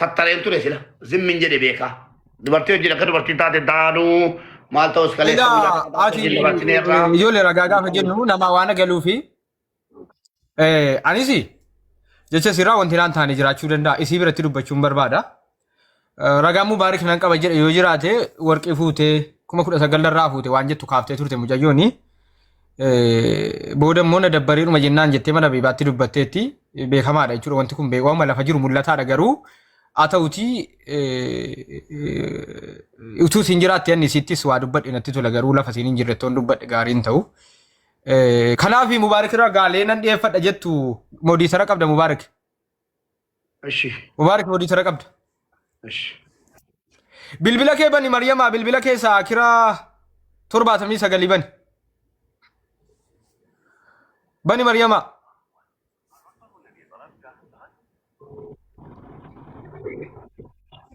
sattareen ture sila zimmin jedhe beeka dubartii hojii akka dubartii taate daanuu maal ta'us kaleessa ijoollee ragaa gaafa jennu nama waan galuufi anisi jecha sirraa wanti naan taane jiraachuu danda'a isii biratti dubbachuun barbaada. Ragaa mubaarik nan qaba jedhe yoo jiraate warqii fuutee 19,000 irraa fuute waan jettu kaaftee turte mucayyooni. Booda immoo na dabbariidhuma jennaan jettee mana beebaatti dubbatteetti beekamaadha jechuudha wanti kun beekama lafa jiru mul'ataadha garuu haa ta'uti utuu siin jiraatte anni sittis waa dubbadhe natti tola garuu lafa siin hin jirrettoon dubbadhe gaariin ta'u. Kanaaf mubaarik irraa gaalee nan dhiyeeffadha jettu moodiisara qabda mubaarik. Mubaarik moodiisara qabda. Bilbila kee bani Maryamaa bilbila keessaa kiraa 79 bani. Bani Maryamaa.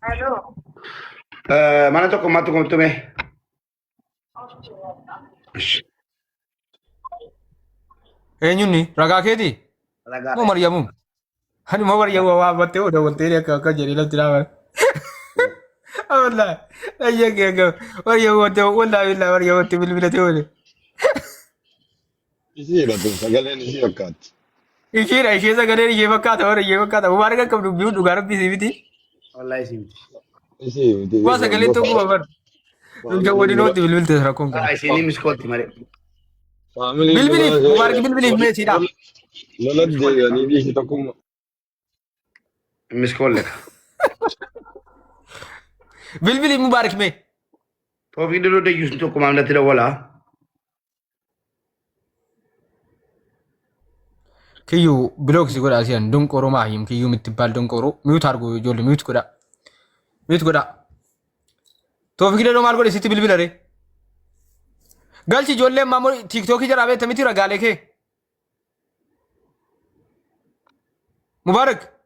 Hello. Mana tokko matu kumtume. Eenyunni ragaa keeti? Moo Maryamu? Hani moo Maryamu waa battee oo dawwaltee akka jedhee lafti dhaabaa. والله ايجا والله وريا بالبلاد هولي يصير سقالين يصير فكات يصير سقالين يصير فكات وريا فكات مبارك كم بيوت وغارب بيسيبتي والله يسيبتي يصير ما سقالين تو بابر نجودي نودي بالبلاد تراكم لا يسيني مسكوتي مري بالبلاد مبارك بالبلاد ميسي دا لا لا يعني بيجي تقوم مسكول لك بالبلي مبارك مي تو في دلو دي يوسف كمان لا ترى ولا كيو بلوكس يقول أسيان دون كورو ماهيم كيو متبال دون كورو ميوت هارجو يجول ميوت كذا تو في دلو مالكو دسيتي بالبلي ري قال شيء جول لهم مامور تيك توك يجرا بيت تميتي رجالك هي مبارك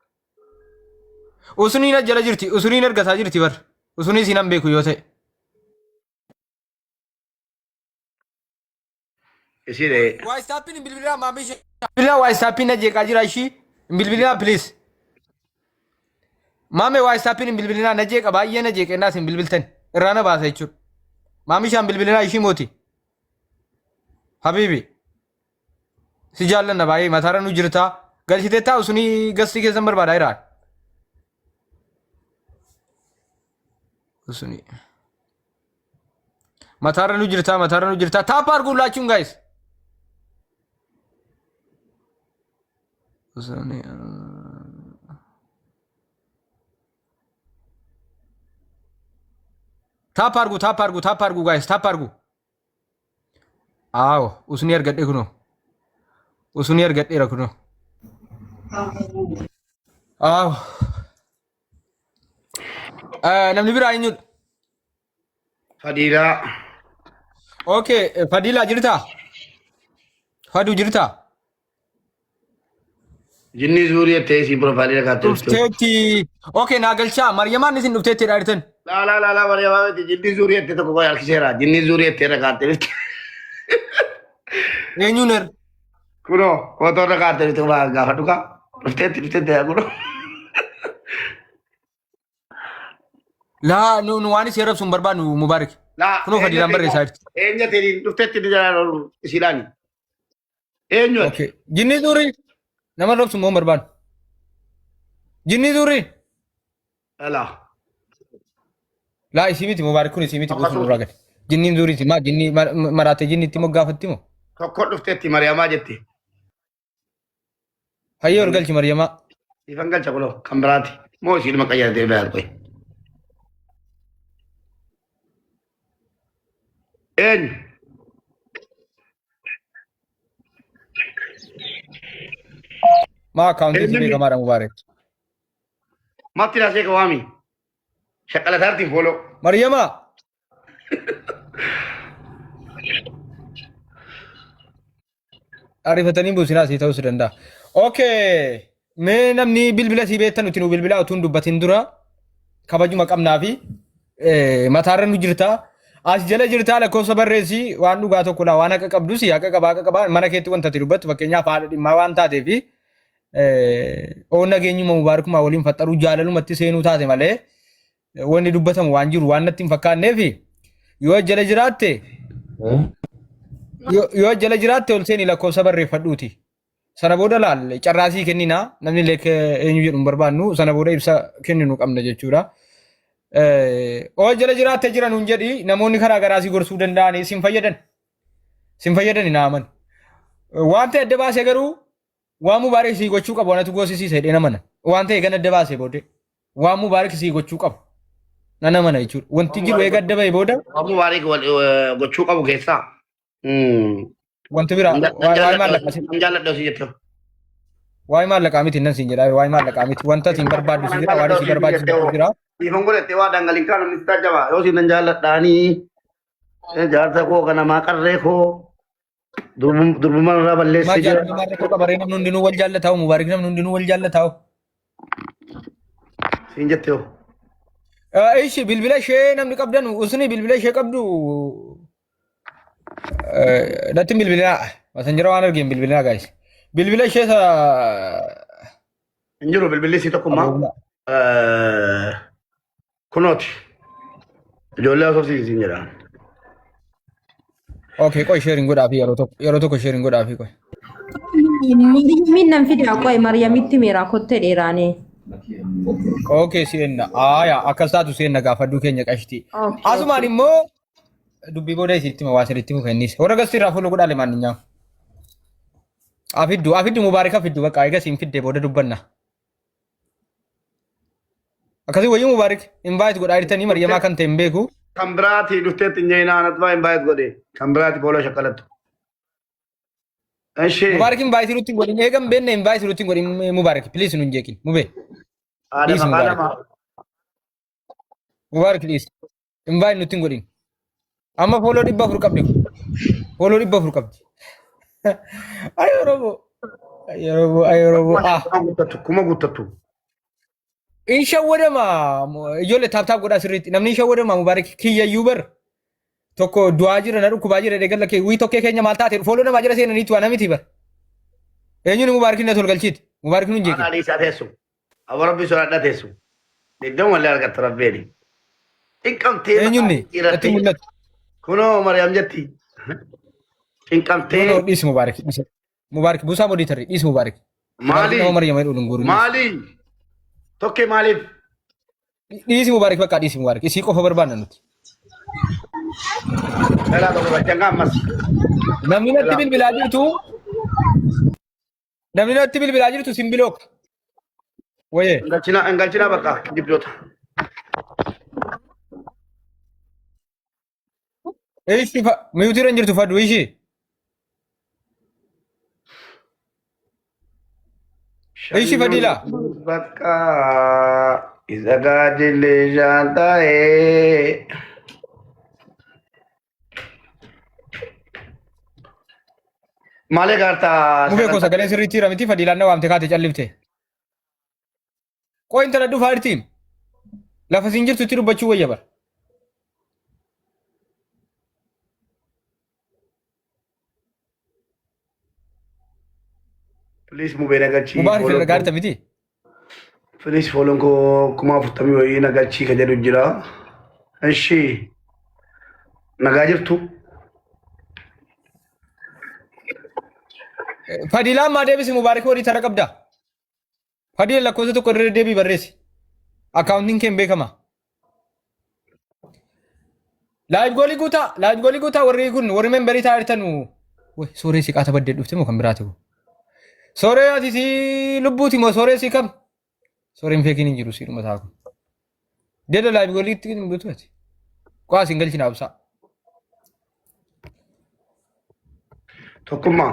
उसनी ना जला जिरती उसनी ना गसा जिरती वर उसनी सीना में बेकुयो थे इसीलिए व्हाट्सएप पे बिलबिला मामी बिलबिला व्हाट्सएप पे ना जेका जिराशी बिलबिला प्लीज मामे व्हाट्सएप पे बिलबिला ना जेका भाई ये ना जेके ना सिम बिलबिलतन राना बात है चुप मामी शाम बिलबिला इशी मोती हबीबी सिजालन ना भाई मथारा नुजरता गलती देता उसनी गस्ती के जंबर बाराई रहा उसनी मथारा नुजरता था पार गुलाचूं गाइस उसने था पारगू गाइस था पारगू आओ उसने यार गड्ढे कुनो उसने यार गड्ढे रखनो आओ namni biraa eenyudha? Fadiilaa. Okay, Fadiilaa jirtaa? Faduu jirtaa? Jinni zuurii ettee isin profaayilii kaa'atte. Dhufteetti. Okay, naa galchaa. Maryamaan isin dhufteetti dhaadhitan. Laa Maryamaa miti jinni zuurii ettee tokko koo harkiseera. Jinni zuurii ettee irra kaa'atte jirti. Eenyuun er? Kunoo footoo irra kaa'atte jirti waa gaafadhu kaa. Dhufteetti yaa kunoo. لا نواني سيرب سن بربان مبارك لا كنو فدي نمبر ريسايد اينيا تيري دفتت دي جانا سيلاني اينيو اوكي جني دوري نمبر رب سن بربان جني دوري لا اسميتي مبارك كوني اسميتي بوسو راغت جني دوري ما جني مراتي جني تيمو غافتي مو كوكو دفتت مريما جتي هيو رجل مريما يفنجل شغله كمبراتي مو شيء ما كيا دي بعد كوي إن ما كان دي كمارا مبارك ما ترى كوامي شكلها ثارتي فولو مريما عرفتني بوسنا سي توس دندا اوكي من نمني بالبلا سي بيتن وتنو بالبلا وتون دبتين درا كباجو مقامنا في متارن جرتا as jala jirtaa lakkoofsa barreessii waan dhugaa tokko la waan akka qabdu si akka qabaa mana keetti wanta tirubat fakkeenyaaf haadha dhimmaa waan taateef oonna geenyuma mubaarakuma waliin faxxaruu jaalalumatti seenuu taate malee wanni dubbatamu waan jiru waan natti hin fakkaanneef yoo jala jiraatte yoo jala jiraatte ol seeni lakkoofsa barreeffadhuuti. Sana booda laal carraasii kennina namni leek eenyu jedhu barbaannu sana booda ibsa kenninu qabna jechuudha. Oo jala jiraatte jiran hun jedhi namoonni karaa garaasii gorsuu danda'anii sin fayyadan naaman. Waan ta'e adda baasee garuu waan mubaarak sii gochuu qabu wanatu goosisiisa jedhee namana. Waan ta'e gan adda baasee booddee waan mubaarak sii gochuu qabu nana mana jechuudha. Wanti jiru eega adda bahee booda. Waan mubaarak gochuu qabu keessaa. Wanti biraa waa'ee maallaqaa Nam jaalladha si jettu. waa'ee maallaqaa miti nan siin jedhaa waa'ee maallaqaa miti wanta siin barbaaddu si jira waan si barbaachisu jira. Ifan godhatte waa dhangalin kaanu ni tajjaba yoo si nan jaalladhaanii jaarsa koo kana maa qarree koo durbuma irraa balleessi jira. Maa jaarsa koo qabaree namni hundinuu wal jaallataa'u mubaarak namni hundinuu wal jaallataa'u. Siin jette yoo. Ishi bilbila ishee namni qabdan usni bilbila ishee qabdu natti bilbilaa masan jira waan argeen bilbilaa gaayis bilbila ishee Injiru bilbilli si tokkummaa. Kunooti. Ijoollee osoo siin jedhaan. Okay, qoy sharing godhaafi yeroo tokko sharing godhaafi qoy. Min nan fida qoy Maryamitti meera kotte dheeraane. Okay, seenna. Aya, akkas taatu seenna gaafaduu keenya qashti. Asumaan immoo dubbii booda isitti waa sirriitti mu kennis. Warra gasti irraa fuula godhaale maanninyaa. Afiddu mubaarika fiddu bakka eega siin fidde booda dubbanna. Akkasii wayyu mubaarik invite godhaa jirtanii Maryamaa kan ta'e hin beeku. Kan biraati dhufteetti hin jeenaa anatuma invite godhe. Kan biraati booloo shakkalattu. Eshi. Mubaarik invite nutti godhin eegan beenne invite nutti godhin mubaarik please nun jeekin mubee. Adama. Mubaarik please invite nutti godhin. Amma follow dhibba afur qabdi. Follow dhibba afur qabdi. Ayorobo. Kuma guuttatu. Insha wadama ijoollee taaptaap godhaa sirriitti namni insha wadama mubaarak kiyyayyuu bar tokko du'aa jira na dhukkubaa jira deeggarla kee wii tokkee keenya maal taate fooloo namaa jira seenaniitu waan namiti bar eenyuun mubaarakin na tolgalchiiti mubaarakin hin jeekin. Ana dhiisaa teessu. Abo rabbi soraadhaa teessu. Deegdan wallee argatta rabbeeni. Xinqamtee. Eenyuun itti mul'atu. Kunoo Mariyaam jetti. Xinqamtee. Dhiisi mubaarak mubaarak buusaa modii tarree dhiisi mubaarak. Maali? Tokkee maaliif? Dhiisi mubaarak bakka dhiisi mubaarak isii qofa barbaanna nuti. Dhalaa tokko bajjangaa ammas. Namni natti bilbilaa jirtu simbilook. Wayee. Engalchina bakka dibdoota. Ishi miyuutii irra jirtu fadhu ishii. Ishi fadila. Bakka isa gaajillee shaanta'ee. Maalee gaartaa. Mubee ko sagalee sirriitti jira miti fadilaan na waamte kaate callifte. Qoy intala dhufaa jirtiin. Lafa siin jirtutti dubbachuu wayya bara. Please mubee nagalchii. Mubaarak irra gaarta miti. Please fooloon koo kuma 40 wayii nagalchii ka jedhu jira. Ishi nagaa jirtu. Fadilaan maa deebisi mubaarak horii tara qabda. Fadilaan lakkoofsa tokko irra deebii barreessi. Akaawuntiin kee hin beekama. Laayif goolii guutaa warri kun warri memberii taa'aa jirtanu. Sooree si qaata baddee dhufte moo kan biraati? Sooree ati si lubbuuti moo sooree si kam? Sooreen feekiin hin jiru siidhuma taa'u. Deeda laayif gooliitti hin buutu ati. Qo'aa siin galchina absaa. Tokkummaa.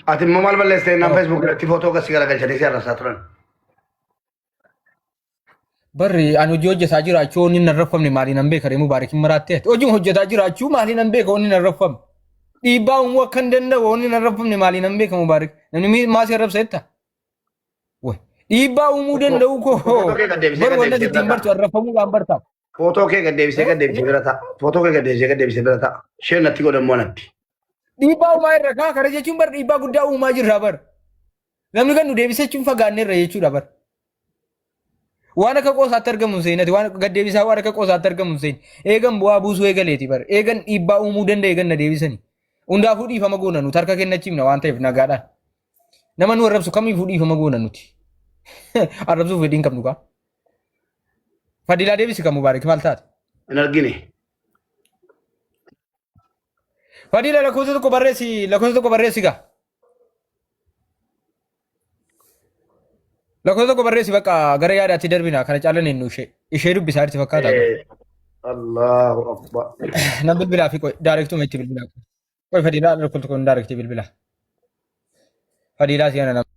Ati immoo maal balleessitee naan Facebook irratti footoo gasii garagalchanii si arrasaa turan. Barri ani hojii hojjetaa jiraachuu inni hin arrafamne maaliin hin beekare mubaarak hin maraattee hojii hojjetaa jiraachuu maaliin hin beeka inni hin arrafamne. Dhiibbaa uumuu akka hin danda'u inni hin arrafamne maaliin hin beeka mubaarak namni maasii arrabsa jetta. Dhiibbaa uumuu danda'u koo bar wanna ittiin bartu arrafamuudhaan bartaa. Footoo kee gaddeebisee bira ta'a. Footoo kee gaddeebisee bira ta'a. Isheen natti godhammoo natti. Dhiibbaa uumaa irra kaa kana jechuun bar dhiibbaa guddaa uumaa jirra bar. Namni kan nu deebisee chuun fagaanneerra jechuudha bar. Waan akka qoosaatti argamu hin seenati waan gad deebisaa waan akka qoosaatti argamu hin seeni. Eegan bu'aa buusuu eegaleeti bar. Eegan dhiibbaa uumuu danda'e eegan na deebisani. Hundaafuu dhiifama goona nuti harka kennachiifna waan ta'eef nagaadhaan. Nama nu arrabsu kamiifuu dhiifama goona nuti. Arrabsuuf fedhiin qabnu kaa. Fadilaa deebisi kan mubaarak maal taate? Hin argine. Fadila lakkoofsa tokko barreessi gaa. Lakkoofsa tokko barreessi bakka gara yaadaatti darbina kana caalan eenyu ishee dubbisaa jirti fakkaata. Allahu akbar. Nam bilbilaa fi daarektuma itti bilbilaa. Qoy fadilaa lakkoofsa tokko daarektii bilbilaa. Fadilaa si'ana nama.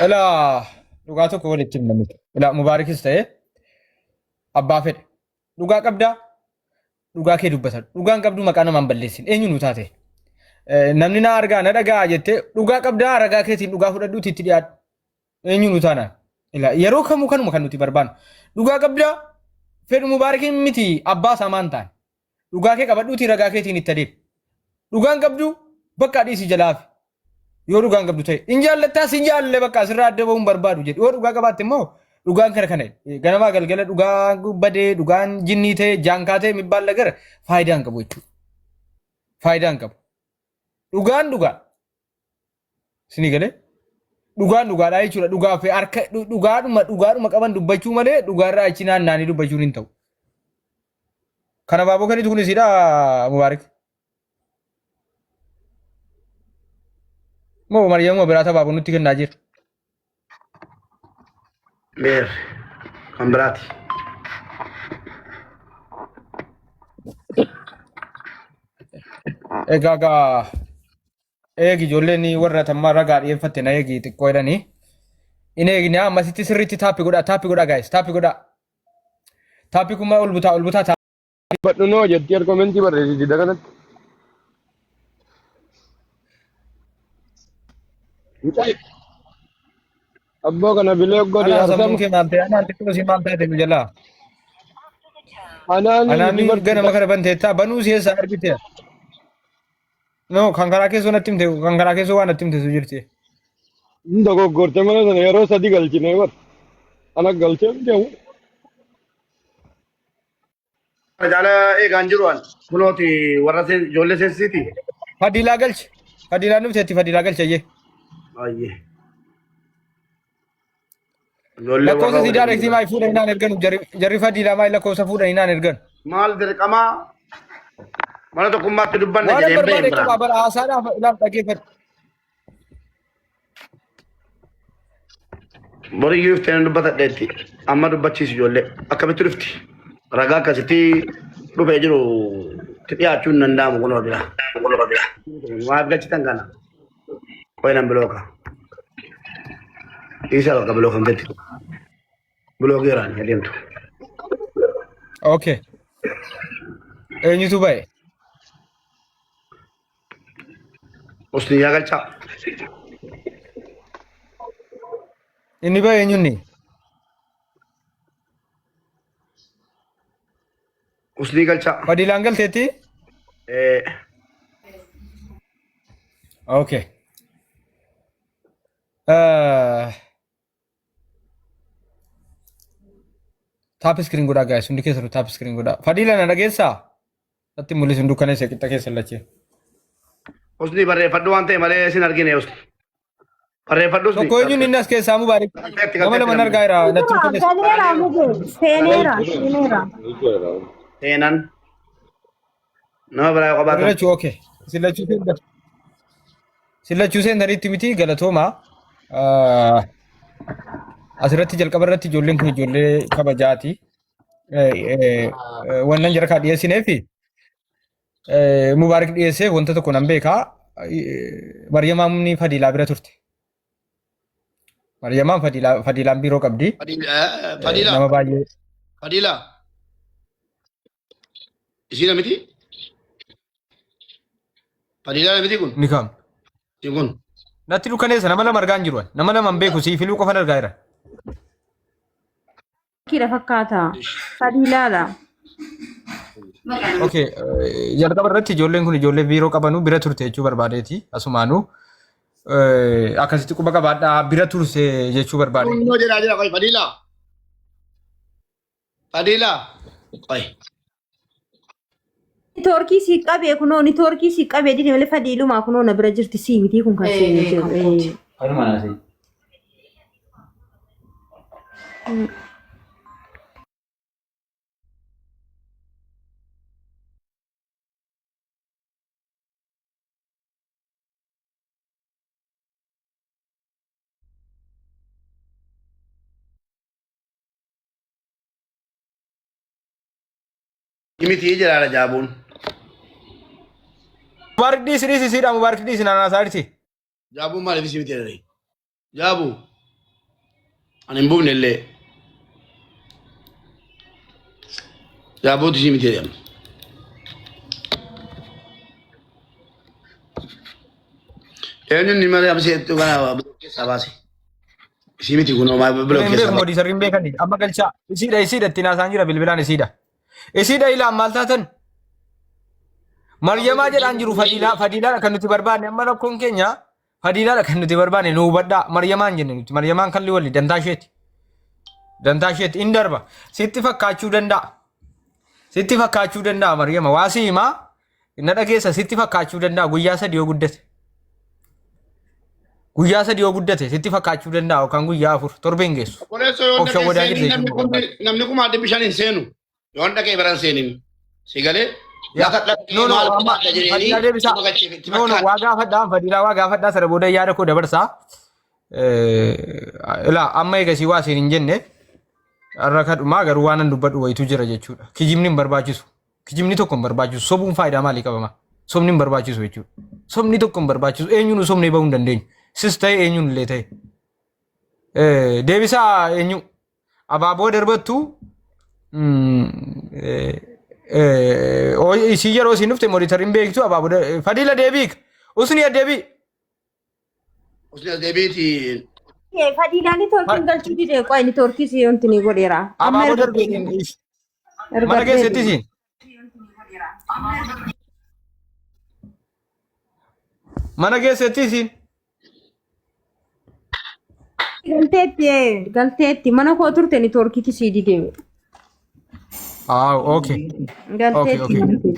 Ilaa dhugaa tokko walitti himname. Ilaa Mubaarikis ta'ee abbaa fedhe. Dhugaa qabdaa dhugaa kee dubbatan. Dhugaan qabdu maqaa namaan balleessin. Eenyu nu taate? Namni na argaa na dhagaa jettee dhugaa qabdaa ragaa keetiin dhugaa fudhadhuuti itti dhiyaadhu. Eenyu nu taanaan? Ilaa yeroo kamuu kanuma kan nuti barbaannu. Dhugaa qabdaa fedhu Mubaarikiin miti abbaa samaan ta'an. Dhugaa kee qabadhuuti ragaa keetiin itti adeemu. Dhugaan qabdu bakka dhiisii jalaafi. Yoo dhugaan qabdu ta'e in jaallattaa sin jaalle bakka asirraa adda bahuun barbaadu jedhe yoo dhugaa qabaatte immoo dhugaan kana ganamaa galgala dhugaan badee dhugaan jinnii ta'e jaankaa ta'e mibbaan lagara faayidaa hin qabu jechuudha. Faayidaa hin qabu. Dhugaan sinii galee dhugaadhaa jechuudha dhugaa fi harka dhugaadhuma qaban dubbachuu malee dhugaarraa achi naanna'anii dubbachuun hin ta'u. Kana baaboo kanitu kun isiidha Mubaarik. Moo Mariyamuu biraata baaboo nutti kennaa jira. Meer kan biraati. Egaa eegi ijoolleen warra tammaa ragaa dhiyeeffatte na eegi xiqqoo jedhanii. Inni eegni ammasitti sirriitti taappi godhaa gaayis taappi godhaa. Taappi kun ol butaa Badhu noo jetti argumentii barreessiti dagalatti. Abboo kana bilee godhe sammuun kee maal ta'e anaan xiqqoo si maal taate jalaa. Anaan ganama kana banteettaa banuu si'eessaa argite. No kan karaa keessoo natti himte kan karaa keessoo waan natti himte su jirti. Dogoggorte malee sana yeroo sadii galchine bar. Ana galchee deemu. Jaala eegaan jiru an kunooti warra ijoollee seensisiiti. Fadilaa galchi. Fadilaa nufteetti fadilaa galchayyee. Ayyee. Lakkoofsa si daarektii maal fuudhanii naan erganu jarri fadilaa maal lakkoofsa fuudhanii naan erganu. Maal dirqamaa mana tokkummaatti dubbanna Waan jedhee barbaade beekna. qaba bara haasaadhaaf ilaaf dhageeffadhu. Boriyyuu iftee dubbatadheetti amma dubbachiisu ijoollee akkamitti dhufti ragaa akkasitti dhufee jiru dhiyaachuun hin danda'amu kunoo bira. Maaf galchitan kana qoynan bilooka. Isa bakka bilookan fetti bilookeeraan adeemtu. Okay. Eenyutu ba'e? Usniyyaa galchaa. Inni ba'e eenyunni? Usnii galchaa. Fadilaan galteetti? Okay. Taap iskiriin godhaa gaayis hundi keessattuu taap iskiriin godhaa. Fadiila na dhageessaa? Atti mul'isu dukkana isa qixxa keessa lachee. Usni barreeffadhu waan ta'e malee sin argine usni. Barreeffadhu usni. Tokko eenyuun inni as keessaa mubaarik. Gama lama argaa jira. Natti mul'isa. Galeera muge seeneera seeneera. Seenan. Nama biraa qabaatan. Irrachuu okay. Sillachuu seentanitti miti galatooma. Asirratti jalqaba irratti ijoolleen kun ijoollee kabajaati. Wannan jara kaa dhiyeessineef mubaarik dhiyeessee wanta tokko nan beekaa. Mariyamaamni Fadilaa bira turte. Mariyamaan Fadilaan biiroo qabdi. Fadila. Nama baay'ee. Fadila. Isiidha miti? Fadilaa miti kun? Ni kam. Siin kun? Natti dukkaneessa nama lama argaa hin jiru. Nama lama hin beeku sii filuu qofan argaa jira. Kira fakkaata. Fadilaadha. Okay. Jalqaba irratti ijoolleen kun ijoollee biiroo qabanu bira turte jechuu barbaadeeti. Asumaanuu akkasitti quba qabaadhaa bira turte jechuu barbaade. Kunoo jira qoy Fadila. Fadila. Qoy. Niitoorkii si qabee kunoo niitoorkii si qabee dide malee Fadilumaa kunoo na bira jirti si miti kun kan seenee jiru. Haruma naasee. Imiti jira jaabuun. Mubaarik dhiisii siidha mubaarik dhiisii naannaa saarti. Jaabuun maaliif isi miti jedhani? Jaabu. Ani hin buufne illee. Jaabuutu isi miti jedhama. Eenyuun ni malee abseetu kana keessaa baase. Isi miti kun homaa biloo Hin keessaa beeku modii sarriin beekani amma galchaa isiidha itti naasaan jira bilbilaan isiidha. Isiidha ilaan maal taatan? Maryamaa jedhaan jiru Fadilaadha kan nuti barbaanne amma rakkoon keenya Fadilaadha kan nuti barbaanne nu hubadhaa Maryamaan jenne nuti Maryamaan kan liwalli dantaa isheeti. Dantaa isheeti in darba sitti fakkaachuu danda'a. Sitti fakkaachuu danda'a Maryama waasii himaa na dhageessa sitti fakkaachuu danda'a guyyaa sadii yoo guddate. Guyyaa sadii yoo guddate sitti fakkaachuu danda'a yookaan guyyaa afur torbeen geessu. Oksha wadaa jirte namni kuma adda bishaan hin seenu. Yoon dhaqee biran seenin. Si galee? waa gaafadhaan Fadilaa waa gaafadhaa sana booda yaada koo dabarsaa. Ilaa amma eegasii waa siin hin jenne har'a kadhumaa garuu waan an dubbadhu wayitu jira jechuudha. Kijibni hin barbaachisu. Kijibni tokko hin barbaachisu. Sobuun faayidaa maalii qabama? Sobni hin barbaachisu jechuudha. Sobni tokko hin barbaachisu. Eenyuun sobnee bahuu hin dandeenyu. Sis ta'e eenyuun illee ta'e. Deebisaa eenyu abaaboo darbattu isii yeroo isin dhufte monitariin beektu abaaboo Fadila deebiik usni deebii. Usni deebiiti. Fadilaan niitoorkiin galchuu dide qoy niitoorkii si wanti ni godheera. Abaaboo darbee mana keessatti isin. Mana keessatti isin. Galteetti mana koo turte niitoorkiitti si dide. Okay. Galteetti.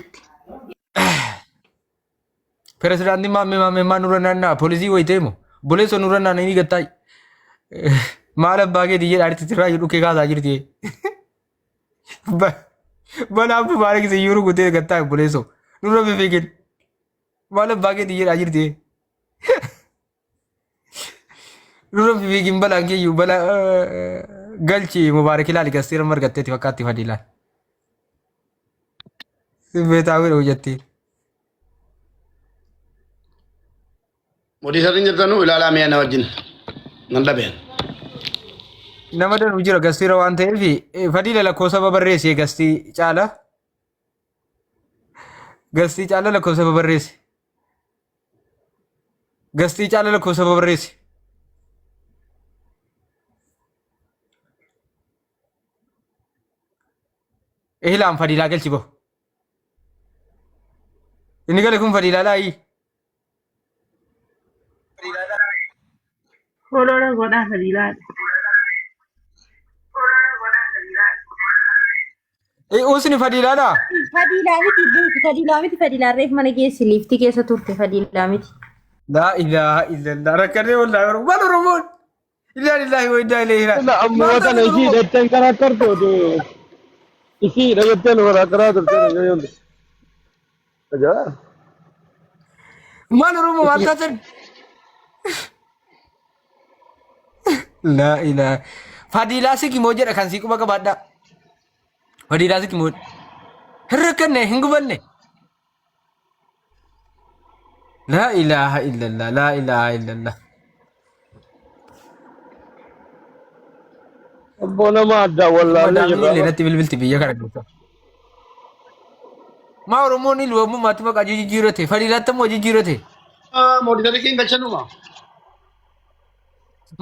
Pirezidaantii maammee nurra naannaa poolisii wayiteemo boleessa nurra naannaa ni gattaa maal abbaa keetii jedhaanitti sirraa jedhu kee kaasaa jirti. Banaaf Mubaarik iyyuu rukutee gattaa boleessoo nurra fiigen maal abbaa keetii jedhaa jirti. Nurra fiigen balaan keeyyuu bala galchi Mubaarik ilaali gasteera margatteeti fakkaatti Fadilaan. Simbeetaa godha hojjettiin. Modii sarriin jirtanu ilaalaa mi'a na wajjin nan dhabeen. Nama danuu jira gastiira waan ta'eef Fadila lakkoofsa barreessi gastii caala. Gastii caala lakkoofsa barreessi. Gastii caala lakkoofsa barreessi. Ehilaan Fadilaa galchi bahu. Inni gale kun Fadilaa laayii. Follow godha Fadilaa. Usni fadilaadha. Fadilaa miti beeku fadilaa miti fadilaa reef mana geessi liiftii keessa turte fadilaa miti. La ilaha illallah rakkadee wallahi Oromoon Oromoon. Inna lillahi wa inna ilaihi raaji'uun. Ina amma wata na shi da tan karakter to isi da yatten wala karakter to ne yonde. Aja. Man Oromoo maal taatan? La ilaha. Fadilaa si kimoo jedha kan si quba qabaadha. Fadilaa si kimoo. Hirrakkanne hin gubanne. La ilaha illallah la ilaha illallah. Bona ma adda wallahi Illee natti bilbilti biyya kana keessa. Maa Oromoon iluu ammoo maatii maqaa jijjiirate fadilaatti ammoo jijjiirate. Mooditari king galchanuma.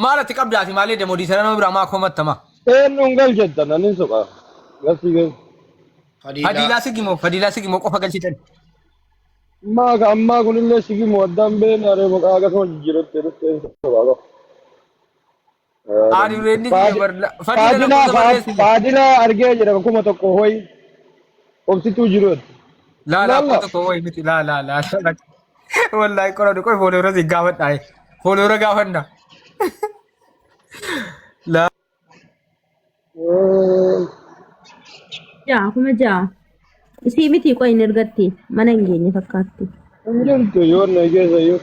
Maalatti qabdaati maalee de mooditara nama biraa maa komattama. nun galchetta nanin soqa. Gasi ge. Fadilaa sigimoo qofa galchitan. Ma ga amma kunille sigi moddan be na re moqa ga so jirotte rutte soqa. Ani rendi Fadila arge jira kuma tokko hoy. Obsitu jirot. La ko way miti la wallahi kono ko foloro si gafadha foloro gafanda la Jaa kuma jaa. Isii miti qoy hin ergatti mana hin geenye fakkaatti. Anjirtu yoo na geessa yoo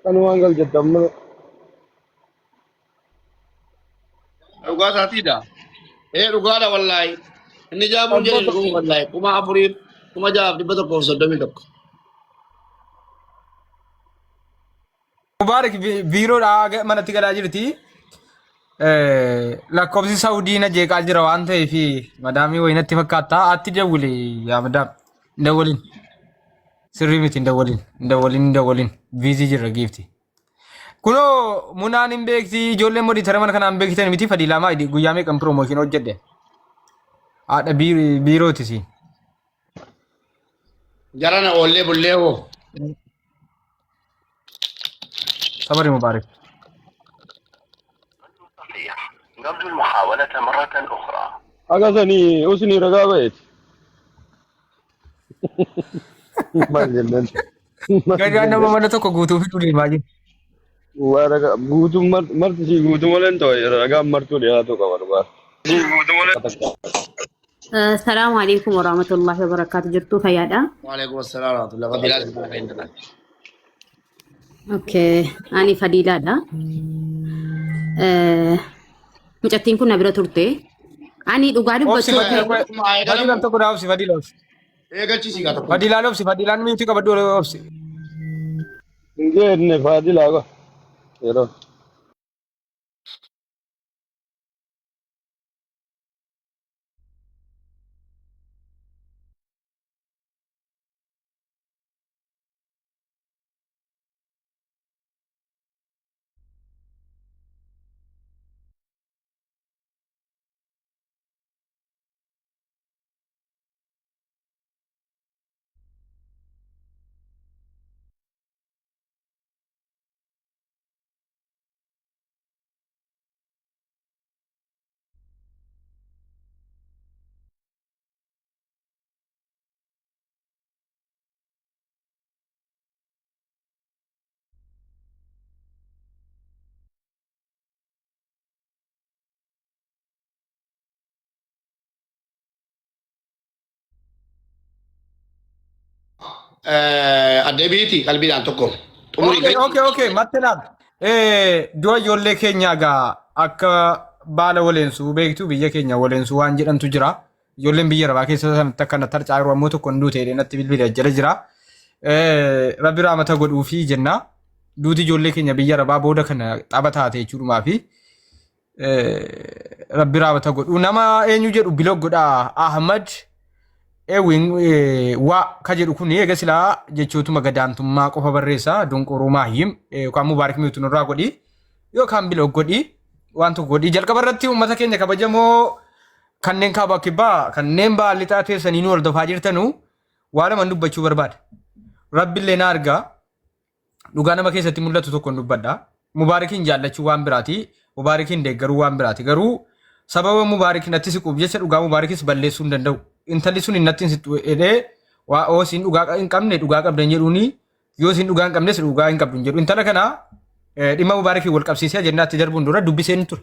kan waan galchettamma. Dhugaa isaatiidha. Dhugaadha wallaahi. Inni jaabuun jedhe dhugu wallaahi. Kuma afuriif kuma jaaf 131. Mubarak biiroodhaa manatti galaa jirti. Lakkoofsi Saawudii na jeeqaa jira waan ta'eef madaamii wayinatti fakkaata. Atti dawwili yaa madaam. Hin dawwalin. Sirrii miti hin dawwalin. Viizii jirra giifti. Kunoo munaan hin beekti ijoolleen mooditara mana kanaan beektan miti fadilaamaa guyyaa meeqan piroomooshin hojjedhe. Haadha biirooti siin. Jarana oollee bullee hoo. صبري مبارك. نرجو المحاولة مرة أخرى. أغاثني أسني رقابت. ما جنن. Gadi anda mana tu kau gutu itu di mana? Waraga gutu marti gutu molen to raga martu dia to kawan ba. Gutu molen. السلام عليكم ورحمة الله وبركاته جرتو فيادا. وعليكم السلام ورحمة الله وبركاته. اوكي أنا فديلة دا مجتين كنا برا ترتي أنا دوغاري بچو Fadilan tu kau dah opsi Fadilan. Galchi sih kata. Fadilan mesti kau berdua opsi. Nge ne fadila ko. Yero. Adeebiti qalbiidhaan tokko. Okay. Mattelaan. Dua ijoollee keenya gaa akka baala waleensuu beektu biyya keenya waleensuu waan jedhamtu jira. Ijoolleen biyya rabaa keessa sanatti akkana tarcaa ammoo tokko hin duute natti bilbila jala jira. Rabbi raamata godhuu fi jenna. Duuti ijoollee keenya biyya rabaa booda kana xaba taate jechuudhumaa fi Rabbi raamata godhuu. Nama eenyu jedhu bilog godhaa Ahmad. Waa ka jedhu kun eega silaa jechootuma gadaantummaa qofa barreessa donqoroo maahim yookaan mubaarak miutu nurraa godhi yookaan bilog godhi waan tokko godhi jalqaba irratti uummata keenya kabajamoo kanneen kaabaa kibbaa kanneen baalli taatee sanii nu hordofaa jirtanu waa lama dubbachuu barbaada. Rabbillee na argaa dhugaa nama keessatti mul'atu tokko dubbadha. Mubaarakiin jaallachuu waan biraati. Mubaarakiin deeggaruu waan biraati. Garuu sababa mubaarakiin atti siquuf jecha dhugaa mubaarakis balleessuu hin danda'u. intalli sun innattiin situ edee waa oosiin dhugaa hin qabne dhugaa qabdan jedhuuni yoo sin dhugaa hin qabnes dhugaa hin qabdun jedhu intala kana dhimma mubaarakii wal qabsiisee jennaatti darbuun dura dubbiseen ture.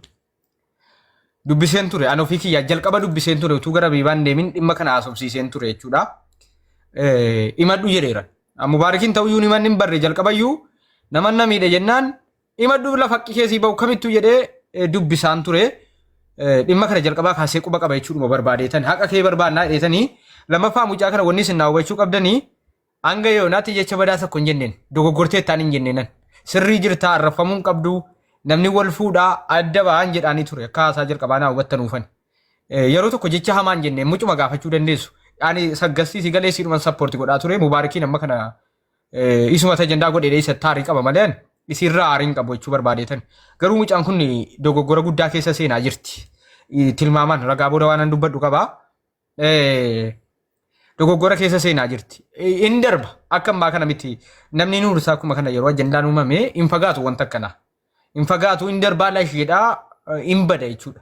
Dubbiseen ture an ofii kiyyaa jalqaba dubbiseen ture utuu gara biibaan deemin dhimma kana haasofsiiseen ture jechuudha. Imadhu jedheera. Mubaarakiin ta'uyyuu himanni hin barre jalqabayyuu nama namiidha jennaan imadhu lafa keessii bahu kamittuu jedhee dubbisaan ture. Dhimma kana jalqabaa kaasee quba qaba jechuudha barbaadeetan haqa kee barbaannaa dheetanii lammaffaa mucaa kana wanni isin hubachuu qabdanii hanga yoonaatti jecha badaa tokko hin jenneen dogoggortee ta'an hin jenneenan sirrii jirtaa arrafamuun qabdu namni wal fuudhaa adda ba'an jedhaanii ture akka haasaa jalqabaa naa hubattanuufan yeroo tokko jecha hamaa hin jenneen mucuma gaafachuu dandeessu yaani saggastiisi galee siidhuman sappoorti godhaa ture mubaarakiin amma kana isuma tajandaa godhee isa taarii qaba malee isirraa aariin qabu jechuu barbaadeetan garuu mucaan kun dogoggora guddaa keessa seenaa jirti tilmaamaan ragaa booda waan dubbadhu qaba dogoggora keessa seenaa jirti in darba akka ammaa kana miti namni nuursaa akkuma kana yeroo ajandaan uumame hin fagaatu wanta akkana hin fagaatu in darbaa lasheedhaa hin bada jechuudha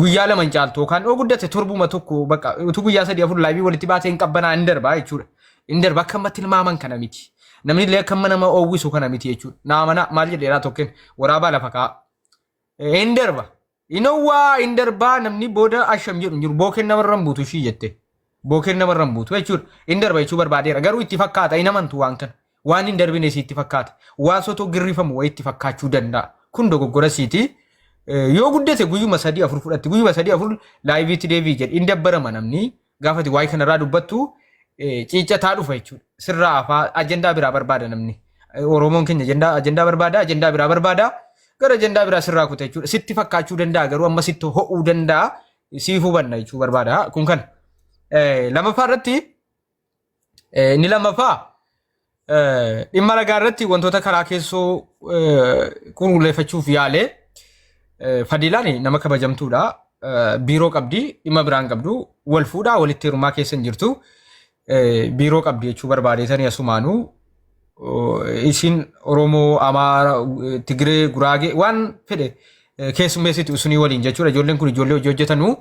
guyyaa lama hin caaltu yookaan oo guddate torbuma tokko bakka utuu guyyaa sadii afur laabii walitti baatee hin qabbanaa hin darbaa jechuudha hin darba akka amma tilmaaman kana miti namni illee akka amma nama oowwisu kana miti jechuudha naamana maal jedheeraa tokkeen waraabaa lafa ka'a hin darba inowwaa hin darbaa namni booda asham jedhu jiru bookeen namarran buutu ishii jette bookeen namarran buutu jechuudha hin darba jechuu barbaadeera garuu itti fakkaata hin amantu waan kana waan hin darbine si itti fakkaata waan sotoo girrifamu waa itti fakkaachuu danda'a kun dogoggora siiti yoo guddate guyyuma 3-4 fudhatti guyyuma 3-4 laayiviitti deebii jedhe hin dabbarama namni gaafati waa'ee kanarraa dubbattu ciicataa dhufa jechuudha sirraa afaa ajandaa biraa barbaada namni oromoon keenya ajandaa barbaada ajandaa biraa barbaada gara ajandaa biraa sirraa kuta jechuudha sitti fakkaachuu danda'a garuu amma sitti ho'uu danda'a siif hubanna jechuu barbaada kun kana lamaffaa irratti inni lamaffaa dhimma ragaa irratti wantoota karaa keessoo qulqulleeffachuuf yaalee Fadilaan nama kabajamtuudha biiroo qabdi dhimma biraan qabdu wal fuudhaa walitti heerumaa keessa hin jirtu biiroo qabdi jechuu barbaadeetanii asumaanuu isin Oromoo Amaara Tigree Guraagee waan fedhe keessummeessitu sunii waliin jechuudha ijoolleen kun ijoollee hojii hojjetanuu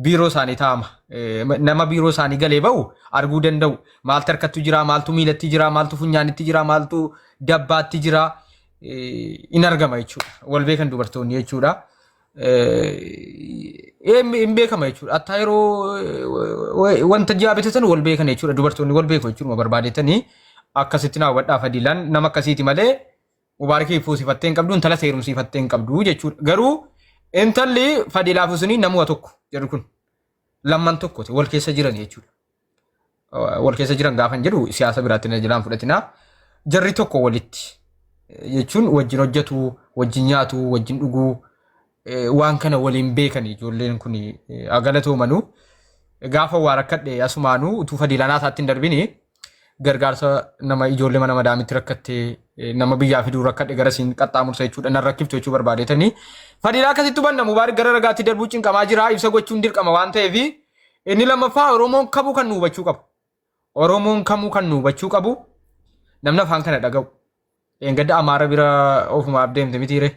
biiroo isaanii taa'ama nama biiroo isaanii galee ba'u arguu danda'u maaltu harkattu jira maaltu miilatti jira maaltu funyaanitti jira maaltu dabbaatti jira in argama jechuudha wal beekan dubartoonni jechuudha hin beekama jechuudha attaa yeroo wanta jaabetatan wal beekan jechuudha dubartoonni wal beeku jechuudha barbaadeetanii akkasitti naa hubadhaa Fadilaan nama akkasiiti malee Mubaarakii fuusifattee hin qabdu intala seerumsiifattee hin qabdu jechuudha garuu intalli Fadilaa fuusanii namuma tokko jedhu kun lamman tokkote wal keessa jiran jechuudha wal keessa jiran gaafan jedhu siyaasa biraatti na jilaan fudhatinaa jarri tokko walitti jechuun wajjin hojjetu wajjin nyaatu wajjin dhuguu waan kana waliin beekan ijoolleen kun agalatoomanu gaafa waa rakkadhe asumaanuu utuu Fadilaanaa isaatti hin darbini gargaarsa nama ijoollee mana madaamitti rakkattee nama biyyaa fiduu rakkadhe gara siin qaxxaamursa jechuudha nan rakkiftu jechuu barbaadeetanii Fadilaa akkasitti hubanna Mubaarak gara ragaatti darbuu cinqamaa jira ibsa gochuun dirqama waan ta'eef inni lammaffaa Oromoon kamuu kan nu hubachuu qabu Oromoon kamuu kan nu hubachuu qabu namni afaan kana dhaga'u engadda Amaara bira ofuma abdeemte mitiire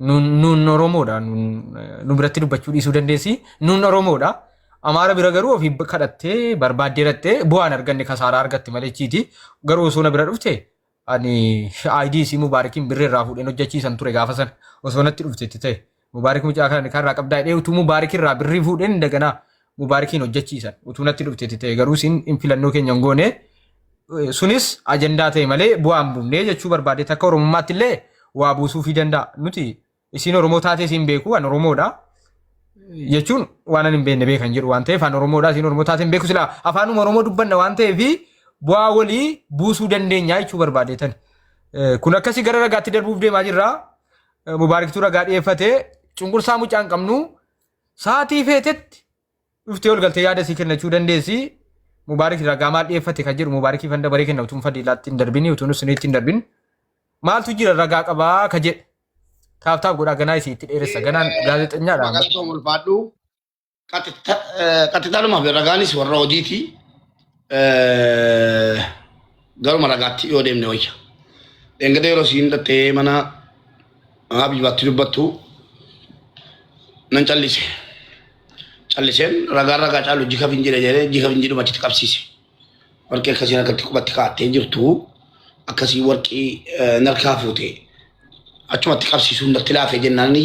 nun Oromoodha nu biratti dubbachuu dhiisuu dandeessi nun Oromoodha Amaara bira garuu ofii kadhattee barbaaddeerattee bu'aan arganne kasaaraa argatte malechiiti garuu osoo na bira dhufte ani ID si Mubaarakiin birreerraa fuudheen hojjechiisan ture gaafa san osoo natti dhuftetti ta'e Mubaarak mucaa kana karraa qabdaa jedhee utuu Mubaarakirraa birrii fuudheen daganaa Mubaarakiin hojjechiisan utuu natti dhuftetti ta'e garuu siin filannoo keenya hin goone sunis ajandaa ta'e malee bu'aan buufnee jechuu barbaade takka Oromummaatti illee waa buusuufii danda'a nuti isin Oromoo taatee siin beeku an Oromoodha jechuun waan hin beekne beekan jedhu waan ta'eef an Oromoodha isin Oromoo taatee hin beeku sila afaanuma Oromoo dubbanna waan ta'eef bu'aa walii buusuu dandeenya jechuu barbaadeetan kun akkasii gara ragaatti darbuuf deemaa jirra Mubaaraktuu ragaa dhiyeeffatee cunqursaa mucaan qabnu saatii feetetti dhuftee ol galtee yaada sii kennachuu dandeessi Mubaarak ragaa maal dhiyeeffate kan jedhu Mubaarakii fanda baree kenna utuun Fadilaatti hin darbini utuun suniitti hin darbin maaltu jira ragaa qabaa ka jedhe taaftaaf godhaa ganaa isiitti dheeressa ganaan gaazexeessaadha. Maqaan ulfaadhu qaxxixaalumaaf ragaanis warra hojiiti garuma ragaatti yoo deemne wayya. Dengada yeroo siin dhattee mana Habibaatti dubbattu nan callise. calliseen ragaa caalu jika finjira jedhee jika finjiru machitti qabsiise. Warqii akkasii akkatti qubatti kaa'attee jirtu akkasii warqii narkaa fuute achumatti qabsiisuun natti laafee jennaan ni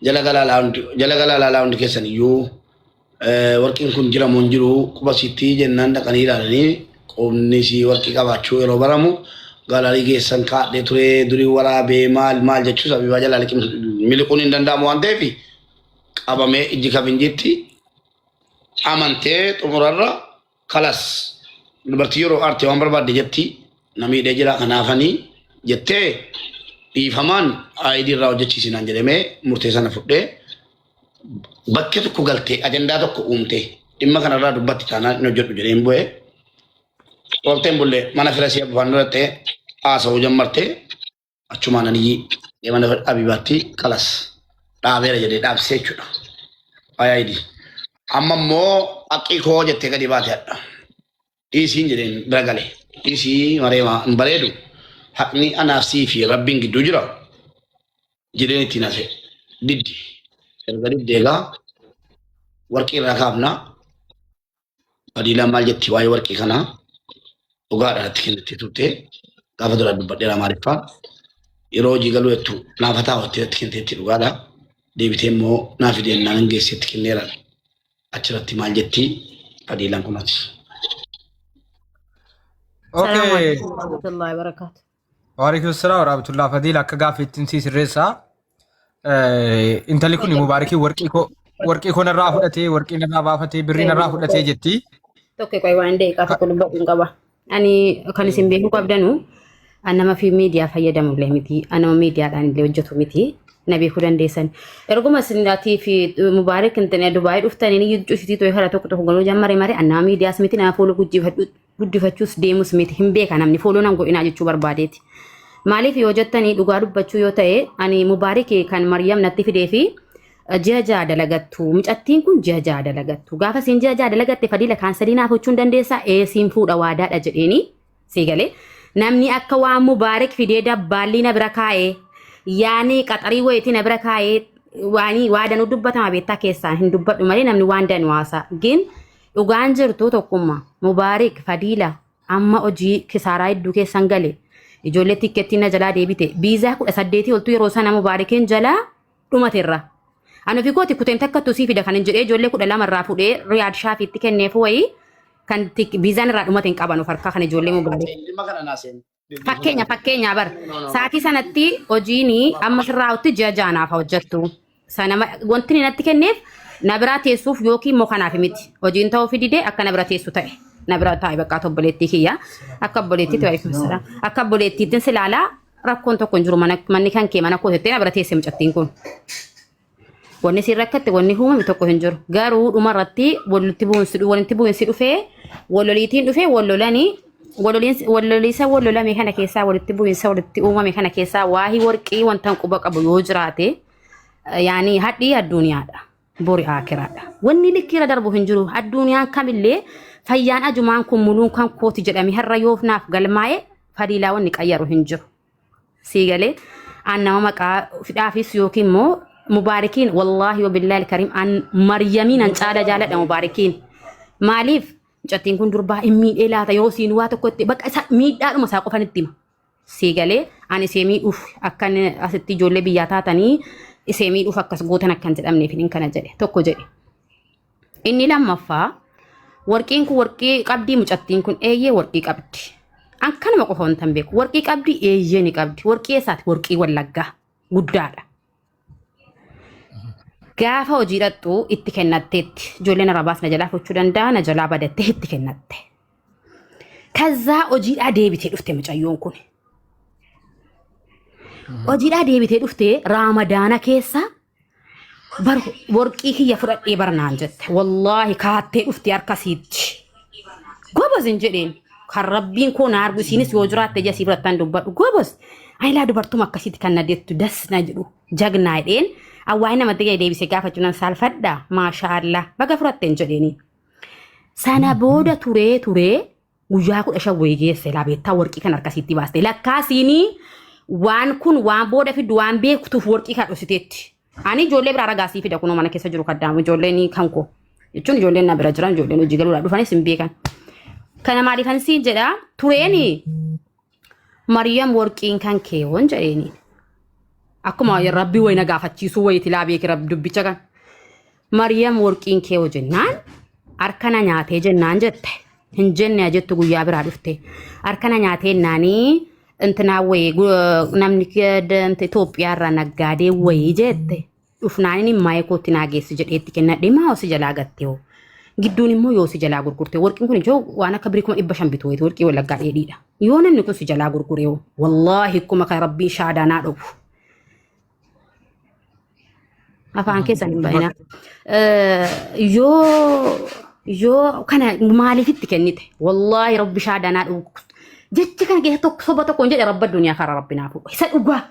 jala galaa hundi keessan iyyuu warqiin kun jira moo hin jiru qubasitti jennaan dhaqanii ilaalanii qomni si warqii qabaachuu yeroo baramu galaarii keessan kaadhee ture durii waraabee maal jechuus abibaa jalaa miliquun hin danda'amu waan ta'eef qabamee ijji kabinjitti amantee xumurarra kalas dubartii yeroo aartee waan barbaadde jetti namiidhee jira kanaafanii jettee dhiifamaan aayidii irraa hojjechiisinaan jedhamee murtee sana fudhee bakka tokko galtee ajandaa tokko uumtee dhimma kanarraa dubbatti taanaan inni hojjedhu jedheen bu'ee Orten bulle mana firasii abbaan durattee haasa'uu jammartee achumaan aniyyi deemana abibaatti kalas dhaabeera jedhee dhaabsee jechuudha. Ayaayidi. Amma immoo haqqii koo jettee gadi baate hadha. Dhiisiin jedheen bira galee. Dhiisii mareema hin bareedu. Haqni anaaf sii fi rabbiin gidduu jira. Jedheen ittiin hafe. Diddi. Erga diddi egaa warqii irraa kaafna. Fadiilaan maal jetti waa'ee warqii kanaa. Dhugaadhaatti kennittee turte gaafa dura dubbadheera maaliffaa yeroo hojii galuu jettu naafa taa'attee itti kenniteetti dhugaadha deebitee immoo naaf deennaan hin geesseetti kenneera achirratti maal jetti fadiilaan kunaati. Okay. warahmatullahi wabarakatuh. Waalaikum salaam warahmatullahi fadiila akka gaaffiittiin sii sirreessaa. Intalli kun mubaarakii warqii koo narraa fudhatee warqii narraa baafatee birrii narraa fudhatee jetti. Tokko qoy waan deeqaa tokko dubbadhuun qaba. Ani kan isin beekuu qabdanu annama fi miidiyaa fayyadamu illee miti annama miidiyaadhaan illee hojjetu miti na beekuu dandeessan. Erguma sinaatii fi mubaarak intane Dubaayii dhuftanii ni yuucuusitii to'ee kara tokko galuu jammare mare annama miidiyaas miti nama fooloo guddifachuus deemus miti hin beeka namni fooloo nan godhinaa jechuu barbaadeeti. Maaliif yoo jettanii dhugaa dubbachuu yoo ta'e ani mubaarak kan Maryam natti fidee fi ji'a dalagattu mucattiin kun ji'a dalagattu gaafa siin ji'a dalagatte fadiila kaansarii naaf gochuun dandeessaa siin fuudha waadaadha jedheeni siigalee namni akka waan mubaarak fidee dabbaalli na bira kaa'ee yaani qaxarii wayitii na bira kaa'ee waadanuu dubbatama beektaa keessaan hin dubbadhu malee namni waan danwaasa gin dhugaan jirtu tokkummaa mubaarak fadiila amma hojii kisaaraa hedduu keessan gale ijoollee tikkeettiin na jalaa deebite biizaa 18 oltu yeroo sana mubaarakiin jalaa dhumateerra. Anu fi kooti kuteen takka tusii fida kan jedhee ijoollee 12 irraa fudhee Riyaad Shaafiitti kenneef wayii kan biizaan irraa dhumate hin qaban farka kan ijoollee mubaarak. Fakkeenya bar saatii sanatti hojiin amma sirraa'utti ji'a jaanaaf hojjettu. Sana wanti inni natti kenneef na biraa teessuuf yookiin immoo kanaaf miti. Hojiin ta'uu fididee akka na bira teessu ta'e. Na bira taa'e bakka obboleettii kiyya. Akka obboleettiitti wayii akka obboleettiitti silaalaa rakkoon tokko hin jiru manni kan kee mana kootettee na bira teesse mucattiin kun. Wanni si rakkatte wanni uumame tokko hin jiru. Garuu dhumarratti walitti bu'insi dhufee walloliitiin dhufee wallolame kana keessaa walitti bu'insa walitti uumame kana keessaa waahii warqii wanta quba qabu yoo jiraate yaani hadhii addunyaadha. Bori akiraadha. Wanni likkiira darbu hin jiru. Addunyaan kamillee fayyaan ajumaan kun muluun kan kooti jedhame har'a yoof naaf galmaa'e fadiilaa wanni qayyaru hin jiru. Siigalee annama maqaa fidhaafis yookiin immoo مباركين والله وبالله الكريم عن مريمين ان تعالى جالد مباركين ماليف جاتين كون دربا امي الا تا يوسين واتو كوت بقى مي دار مساقو فنتيم سيغالي اني سيمي اوف اكن استي جولي بياتا تاني سيمي اوف اكس غوتن اكن تدمني فين كان جدي توكو جدي اني لما فا ورقين كو ورقي قبدي مجاتين كون ايه ورقي قبدي ان كان ما قفون تنبيك ورقي قبدي ايه ني قبدي ورقي سات ورقي ولغا غدادا gaafa hojiidhattu itti kennatteetti ijoolleen rabaas na jalaa gochuu danda'a na jalaa badattee itti kennatte. Kazaa hojiidhaa deebitee dhufte mucayyoon kun. Hojiidhaa deebitee dhufte Raamadaana keessa bar warqii kiyya fudhadhee barnaan jette. Wallaahi kaattee dhufte harkasiitti. Gobos hin jedheen kan rabbiin koo na argu isiinis yoo jiraatte jasii fudhattan dubbadhu gobos. Ayilaa dubartuma akkasitti kan na deettu das na jedhu jagnaa jedheen. Awwaina madde deebisee gaafachuun salfadda maashaallah baga furatten jedheni sana booda turee guyyaa 15 wayii geesse laabeettaa warqii kan harkasitti baaste lakkaasiini waan kun waan booda fiddu waan beektuuf warqii kan dhositeetti ani ijoollee biraa ragaasii fida kunoo mana keessa jiru kaddaamu ijoolleen kanko jechuun ijoolleen na bira jiran ijoolleen hojii galuudha dhufanis hin beekan kana maaliifan siin jedha tureeni Maryam worqiin kan kee won jedheeni akkuma rabbi wayna gaafachiisu wayti laa beeki rabbi dubbicha kan Maryam worqiin kee wajennaan arkana nyaatee jennaan jette hin jenne jettu guyyaa biraa dhufte arkana nyaatee naanii انتنا وي نمنك انت توبيا رنقادي وي جيت ufnaani maayikoo tinaageessi jedheetti kennadhe maa osi jalaa gatteo gidduun immoo yoo si jalaa gurgurte warqiin kun ijoo waan akka birii 500 bituu wayi warqii wallaggaa dheedhiidha yoo namni kun si jalaa gurguree wallaahi kuma kan rabbii shaadanaa dhufu afaan keessan hin baay'ina yoo kana maaliifitti kennite wallaahi rabbi shaadanaa dhufu jechi kan keessatti tokko soba tokko jedhe rabba duniyaa karaa rabbinaa fuudha isa dhugaa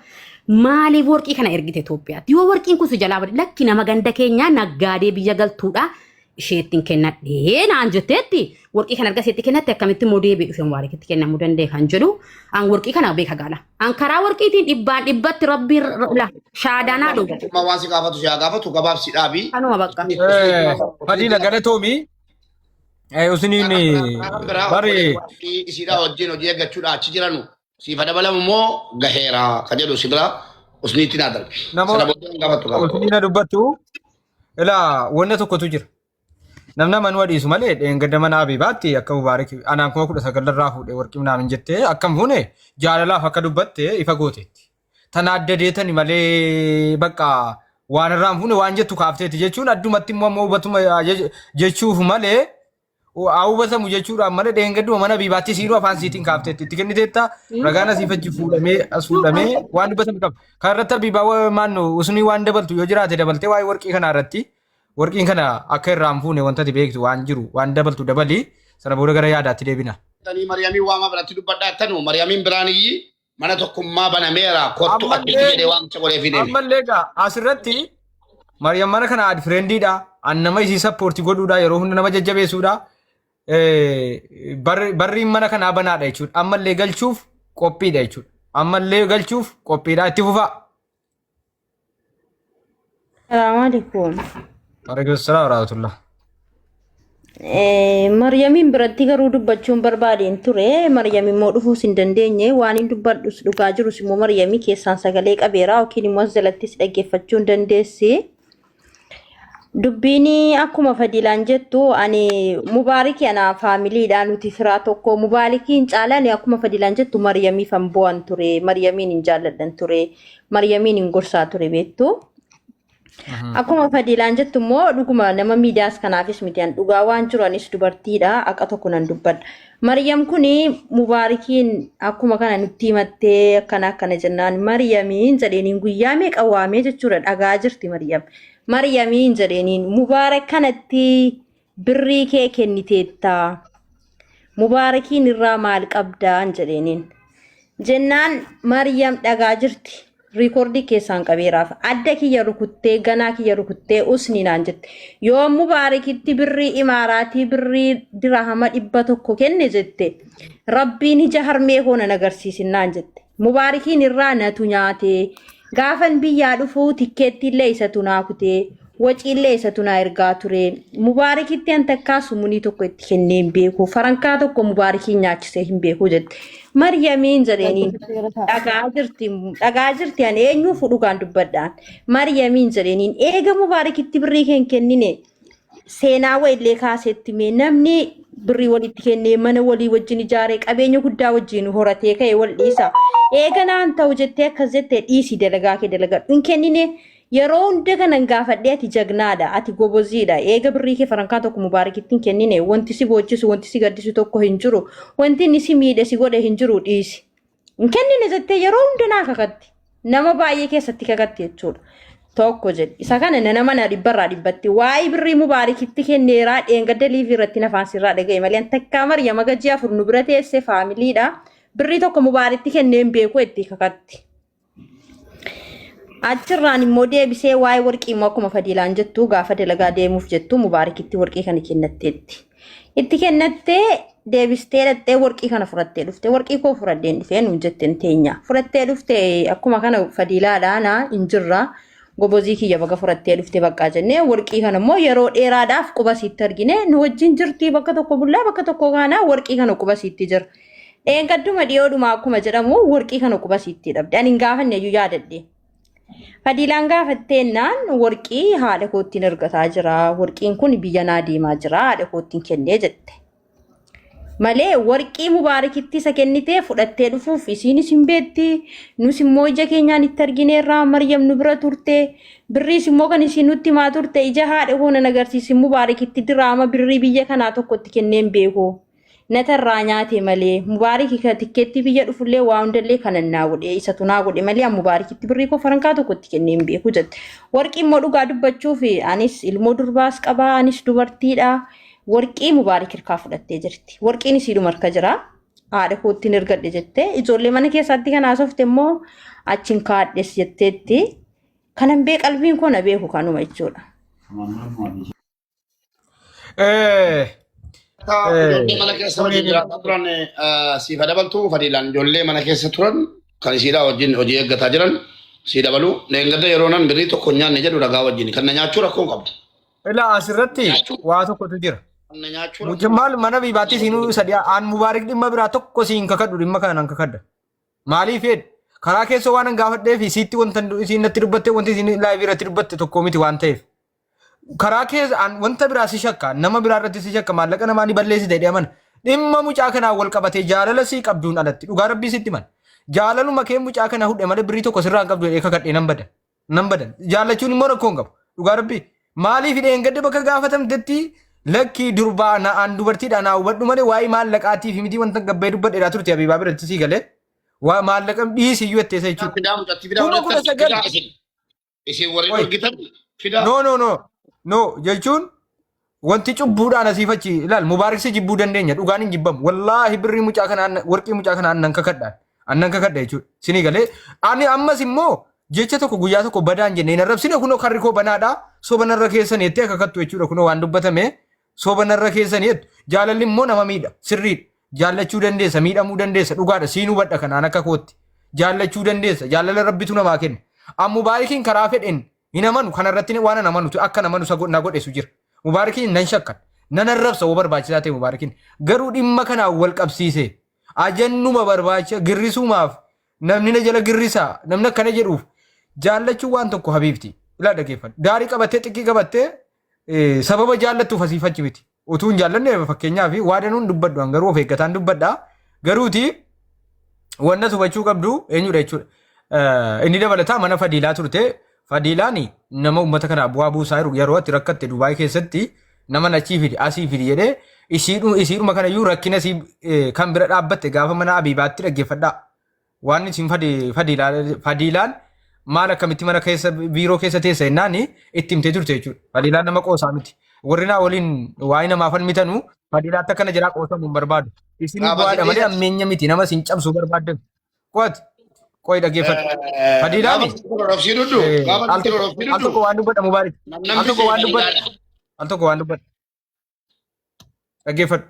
maaliif warqii kana ergite Itoophiyaatti yoo warqiin kun si jalaa bade lakki nama ganda keenyaa naggaadee biyya galtuudha isheettiin kennadhee naan jetteetti warqii kana argaseetti kennatte akkamitti modee beekuufin waarikitti kennamuu danda'e kan jedhu an warqii kana beeka gaala an karaa warqiitiin dhibbatti rabbii la shaadanaa dhugu ma waan si gaafatu gabaabsi dhaabii anuma bakka fadila galatoomi usiniin bari isiidha wajjin hojii eeggachuudha achi jiranu sifa dabalamu moo gaheera kajedhu sidra usniitti naa darbi sana booddee gaafatu usniina dubbattu ilaa wanna tokkotu jira namna manuu dhiisu malee dheengadda mana abibaatti akka mubaarak anaan kuma 19 irraa fuudhee warqii naan jettee akkam hune jaalalaaf akka dubbatte ifa gooteetti tana adda deetani malee bakka waan irraan fuune waan jettu kaafteetti jechuun addumatti immoo hubatuma jechuuf malee awubatamu jechuudha malee dheengaddu mana abibaatti siiruu afaan siitiin kaafteetti itti kenniteetta ragaana siifachi fuudhamee as fuudhamee waan dubbatamu qaba kan irratti abibaa maannu usnii waan dabaltu yoo jiraate dabaltee waa'ee warqii kana irratti warqiin kana akka irraan fuune wantati beektu waan jiru waan dabaltu dabali sana booda gara yaadaatti deebina. Tani Maryamiin waama biratti dubbadhaa tanu Maryamiin biraaniyyi mana tokkummaa banameera kottu addi jedhee waan chagolee fidee. Ammallee egaa asirratti Maryam mana kana ad friendiidha an nama isii sappoortii godhuudha yeroo hunda nama jajjabeessuudha barriin mana kanaa banaadha jechuudha ammallee galchuuf qophiidha jechuudha ammallee galchuuf qophiidha itti fufaa. Salaamu alaikum. Waalaikum salaam wa rahmatullah. Maryamiin biratti garuu dubbachuun barbaadeen ture. Maryamiin immoo dhufuus hin dandeenye waan hin dubbadhus dhugaa jirus immoo Maryamii keessaan sagalee qabeera yookiin immoo as jalattis dhaggeeffachuu hin dandeessi. Dubbiin akkuma fadilaan jettu ani Mubaariki ana faamiliidhaan nuti firaa tokko Mubaarikiin caalaan akkuma fadilaan jettu Maryamiif an bu'an ture. Maryamiin hin jaalladhan ture. Maryamiin hin gorsaa ture beektu. Akkuma fadilaan jettu immoo dhuguma nama miidiyaas kanaafis mitiyan dhugaa waan jiranis dubartiidha akka tokko nan dubbadha. Maryam kuni Mubaarikiin akkuma kana nutti himattee akkana jennaan Maryamiin jedheniin guyyaa meeqa waamee jechuudha dhagaa jirti Maryam. Maryamiin jedheniin Mubaarak kanatti birrii kee kenniteetta. Mubaarikiin irraa maal qabdaan jedheniin. Jennaan Maryam dhagaa jirti. Recording keessaan qabeeraaf adda kiyya rukuttee ganaa kiyya rukuttee usni naan jette yoo Mubaarikitti birrii imaaraatii birrii dirhama 100 kenne jette rabbiin ija harmee hoona nagarsiisinaan jette Mubaarikiin irraa natu nyaate gaafan biyyaa dhufuu tikkeettiillee isatu naa kutee waciillee isatu naa ergaa ture Mubaarikitti an takkaa sumunii tokko itti kennee hin beeku farankaa tokko Mubaarikiin nyaachisee hin beeku jette Maryamiin jedheniin dhagaa jirti ani eenyuuf dhugaan dubbadhaan Maryamiin jedheniin eega Mubaarikitti birrii kennine seenaa wayillee kaasetti mee namni birrii walitti kennee mana walii wajjin ijaaree qabeenya guddaa wajjin horatee ka'e wal dhiisa eega naan ta'u jettee akkas jettee dhiisii dalagaa kee dalagadhu hin kennine yeroo hunda kanan gaafadhee ati jagnaadha ati goboziidha eega birrii kee farankaa tokko Mubaarikitti hin kennine wanti si boochisu wanti si gaddisu tokko hin jiru wanti inni si miidhe si godhe hin jiru dhiisi hin kennine jettee yeroo hunda naa kakatti nama baay'ee keessatti kakatti jechuudha tokko jedhe isa kana nama na dhibbarraa dhibbatti waa'ee birrii Mubaarikitti kenneeraa dheengadda liivii irratti nafaan sirraa dhaga'e malee takkaa Maryam gajjaa furnu bira teessee faamiliidha birrii tokko Mubaarikitti kenneen beeku itti kakatti. Achirraan immoo deebisee waa'ee warqii immoo akkuma fadilaan jettu gaafa dalagaa deemuuf jettu Mubaarikitti warqii kana kennatteetti. Itti kennattee deebistee dhattee warqii kana furattee dhufte warqii koo furaddeen dhufee nuun jetteen teenya furattee dhufte akkuma kana fadilaadhaan hin jirra gobozii kiyya baga furattee dhuftee baqqaa jennee warqii kana immoo yeroo dheeraadhaaf quba sitti argine nu wajjin jirti bakka tokko bullaa bakka tokko kaanaa warqii kana quba sitti jira. Dheengadduma dhiyoodhuma akkuma jedhamu warqii kana quba sitti dhabde. Ani hin gaafanne iyyuu yaadadhe. Fadiilaan gaafatteennaan warqii haadha koottiin argataa jira. Warqiin kun biyya naa deemaa jira. Haadha koottiin kennee jette. Malee warqii mubaarakitti isa kennitee fudhattee dhufuuf isiinis hin beetti. Nus immoo ija keenyaan itti argineerraa Maryam nu bira turte. Birriis immoo kan isiin nutti himaa turte ija haadha koona agarsiisi mubaarakitti diraama birrii biyya kanaa tokkotti kenneen beeku. Natarraa nyaate malee mubaariki ka tikkeetti biyya dhufullee waa hundallee kanannaa godhe isatu naa godhe malee mubaarikitti birrii koo farankaa tokkotti kenneen beeku jette. Warqii immoo dhugaa dubbachuuf anis ilmoo durbaas qabaa anis dubartiidha. Warqii mubaarik hirkaa fudhattee jirti. Warqiin isiidhuma harka jira. Haadha koottiin ergadhe jettee ijoollee mana keessatti kan haasofte immoo achiin kaadhes jetteetti kanan bee qalbiin koo na beeku kanuma jechuudha. Mana keessa wajjin jiraata turan siifa dabaltuu Fadiilaan ijoollee mana keessa turan kan isiidhaa wajjin hojii eeggataa jiran sii dabaluu leengadda yeroo nan birrii tokko nyaanne jedhu dhagaa wajjin kan na nyaachuu rakkoo qabdu. Ilaa asirratti waa tokkotu jira. Mujammal mana bibaatti siinuu sadii aan mubaarik dhimma biraa tokko siin kakadhu dhimma kanaan kakadda. Maaliif jedhu karaa keessa waan gaafadheef isiitti wanta isiin natti dubbatte wanti isiin laayivii irratti dubbatte tokko miti waan ta'eef. Karaa keessa wanta biraa si shakka nama biraa irratti si shakka maallaqa namaa ni balleessite jedhaman dhimma mucaa kanaa wal qabatee jaalala sii qabduun alatti dhugaa rabbii sitti man jaalaluma kee mucaa kana hudhe malee birrii tokko sirraa qabdu jedhee kakadhee nan badan jaalachuun immoo rakkoo hin qabu dhugaa rabbii maaliif hidheen gadde bakka gaafatamtetti lakkii durbaa na'aan dubartiidha naa hubadhu malee waa'ee maallaqaatii fi miti wanta gabbee dubbadheedhaa turte abibaa biratti sii galee waa maallaqa dhiisiyyuu etteessa jechuudha. No jechuun wanti cubbuudhaan asiifachi ilaal mubaariksi jibbuu dandeenya dhugaan hin jibbamu wallaahi birrii mucaa kanaan warqii mucaa kanaan annan kakadha jechuudha sinii galee ani ammas immoo jecha tokko guyyaa tokko badaan jenne hin arrabsine kunoo karri koo banaadhaa sobanarra keessan jettee kakattu jechuudha kunoo waan dubbatame sobanarra keessan jettu jaalalli immoo nama miidha sirriidha jaallachuu dandeessa miidhamuu dandeessa dhugaadha siinuu badha kanaan akka kootti jaallachuu dandeessa jaalala rabbitu namaa kenna amma mubaarikiin karaa fedhen hin amanu kanarratti waan amanu akka namanu na godhesu jira mubaarikiin nan shakkan nan arrabsa woo barbaachisaa ta'e mubaarikiin garuu dhimma kanaan wal qabsiise ajannuma barbaacha girrisuumaaf namni na jala girrisaa namni akkana jedhuuf jaallachuu waan tokko habiibti ilaa dhageeffadhu daarii qabattee xiqqii qabattee sababa jaallattuuf asiifachi miti utuu hin jaallanne fakkeenyaaf waa danuun dubbadhu garuu of eeggataan dubbadhaa garuuti wanna hubachuu qabdu eenyudha jechuudha inni dabalataa mana Fadiilaa turte Fadiilaan nama uummata kana bu'aa buusaa jiru yeroo itti rakkatte Dubaay keessatti nama achii fidi asii fidi jedhee isiidhuma kana iyyuu rakkina kan bira dhaabbatte gaafa mana Abiibaatti dhaggeeffadhaa. Waan isin Fadiilaan maal akkamitti mana keessa biiroo keessa teessa jennaan itti himtee turte jechuudha. Fadiilaan nama qoosaa miti. Warri naa waliin waa'ee namaa falmitanu Fadiilaatti akkana jiraa qoosamu hin barbaadu. Isin bu'aadha malee ammeenya miti nama isin cabsuu barbaaddan. Qooti. Qoy dhaggeeffadhu. Fadiilaan al tokko waan dubbadha mubaarik. Al tokko waan dubbadha. Dhaggeeffadhu.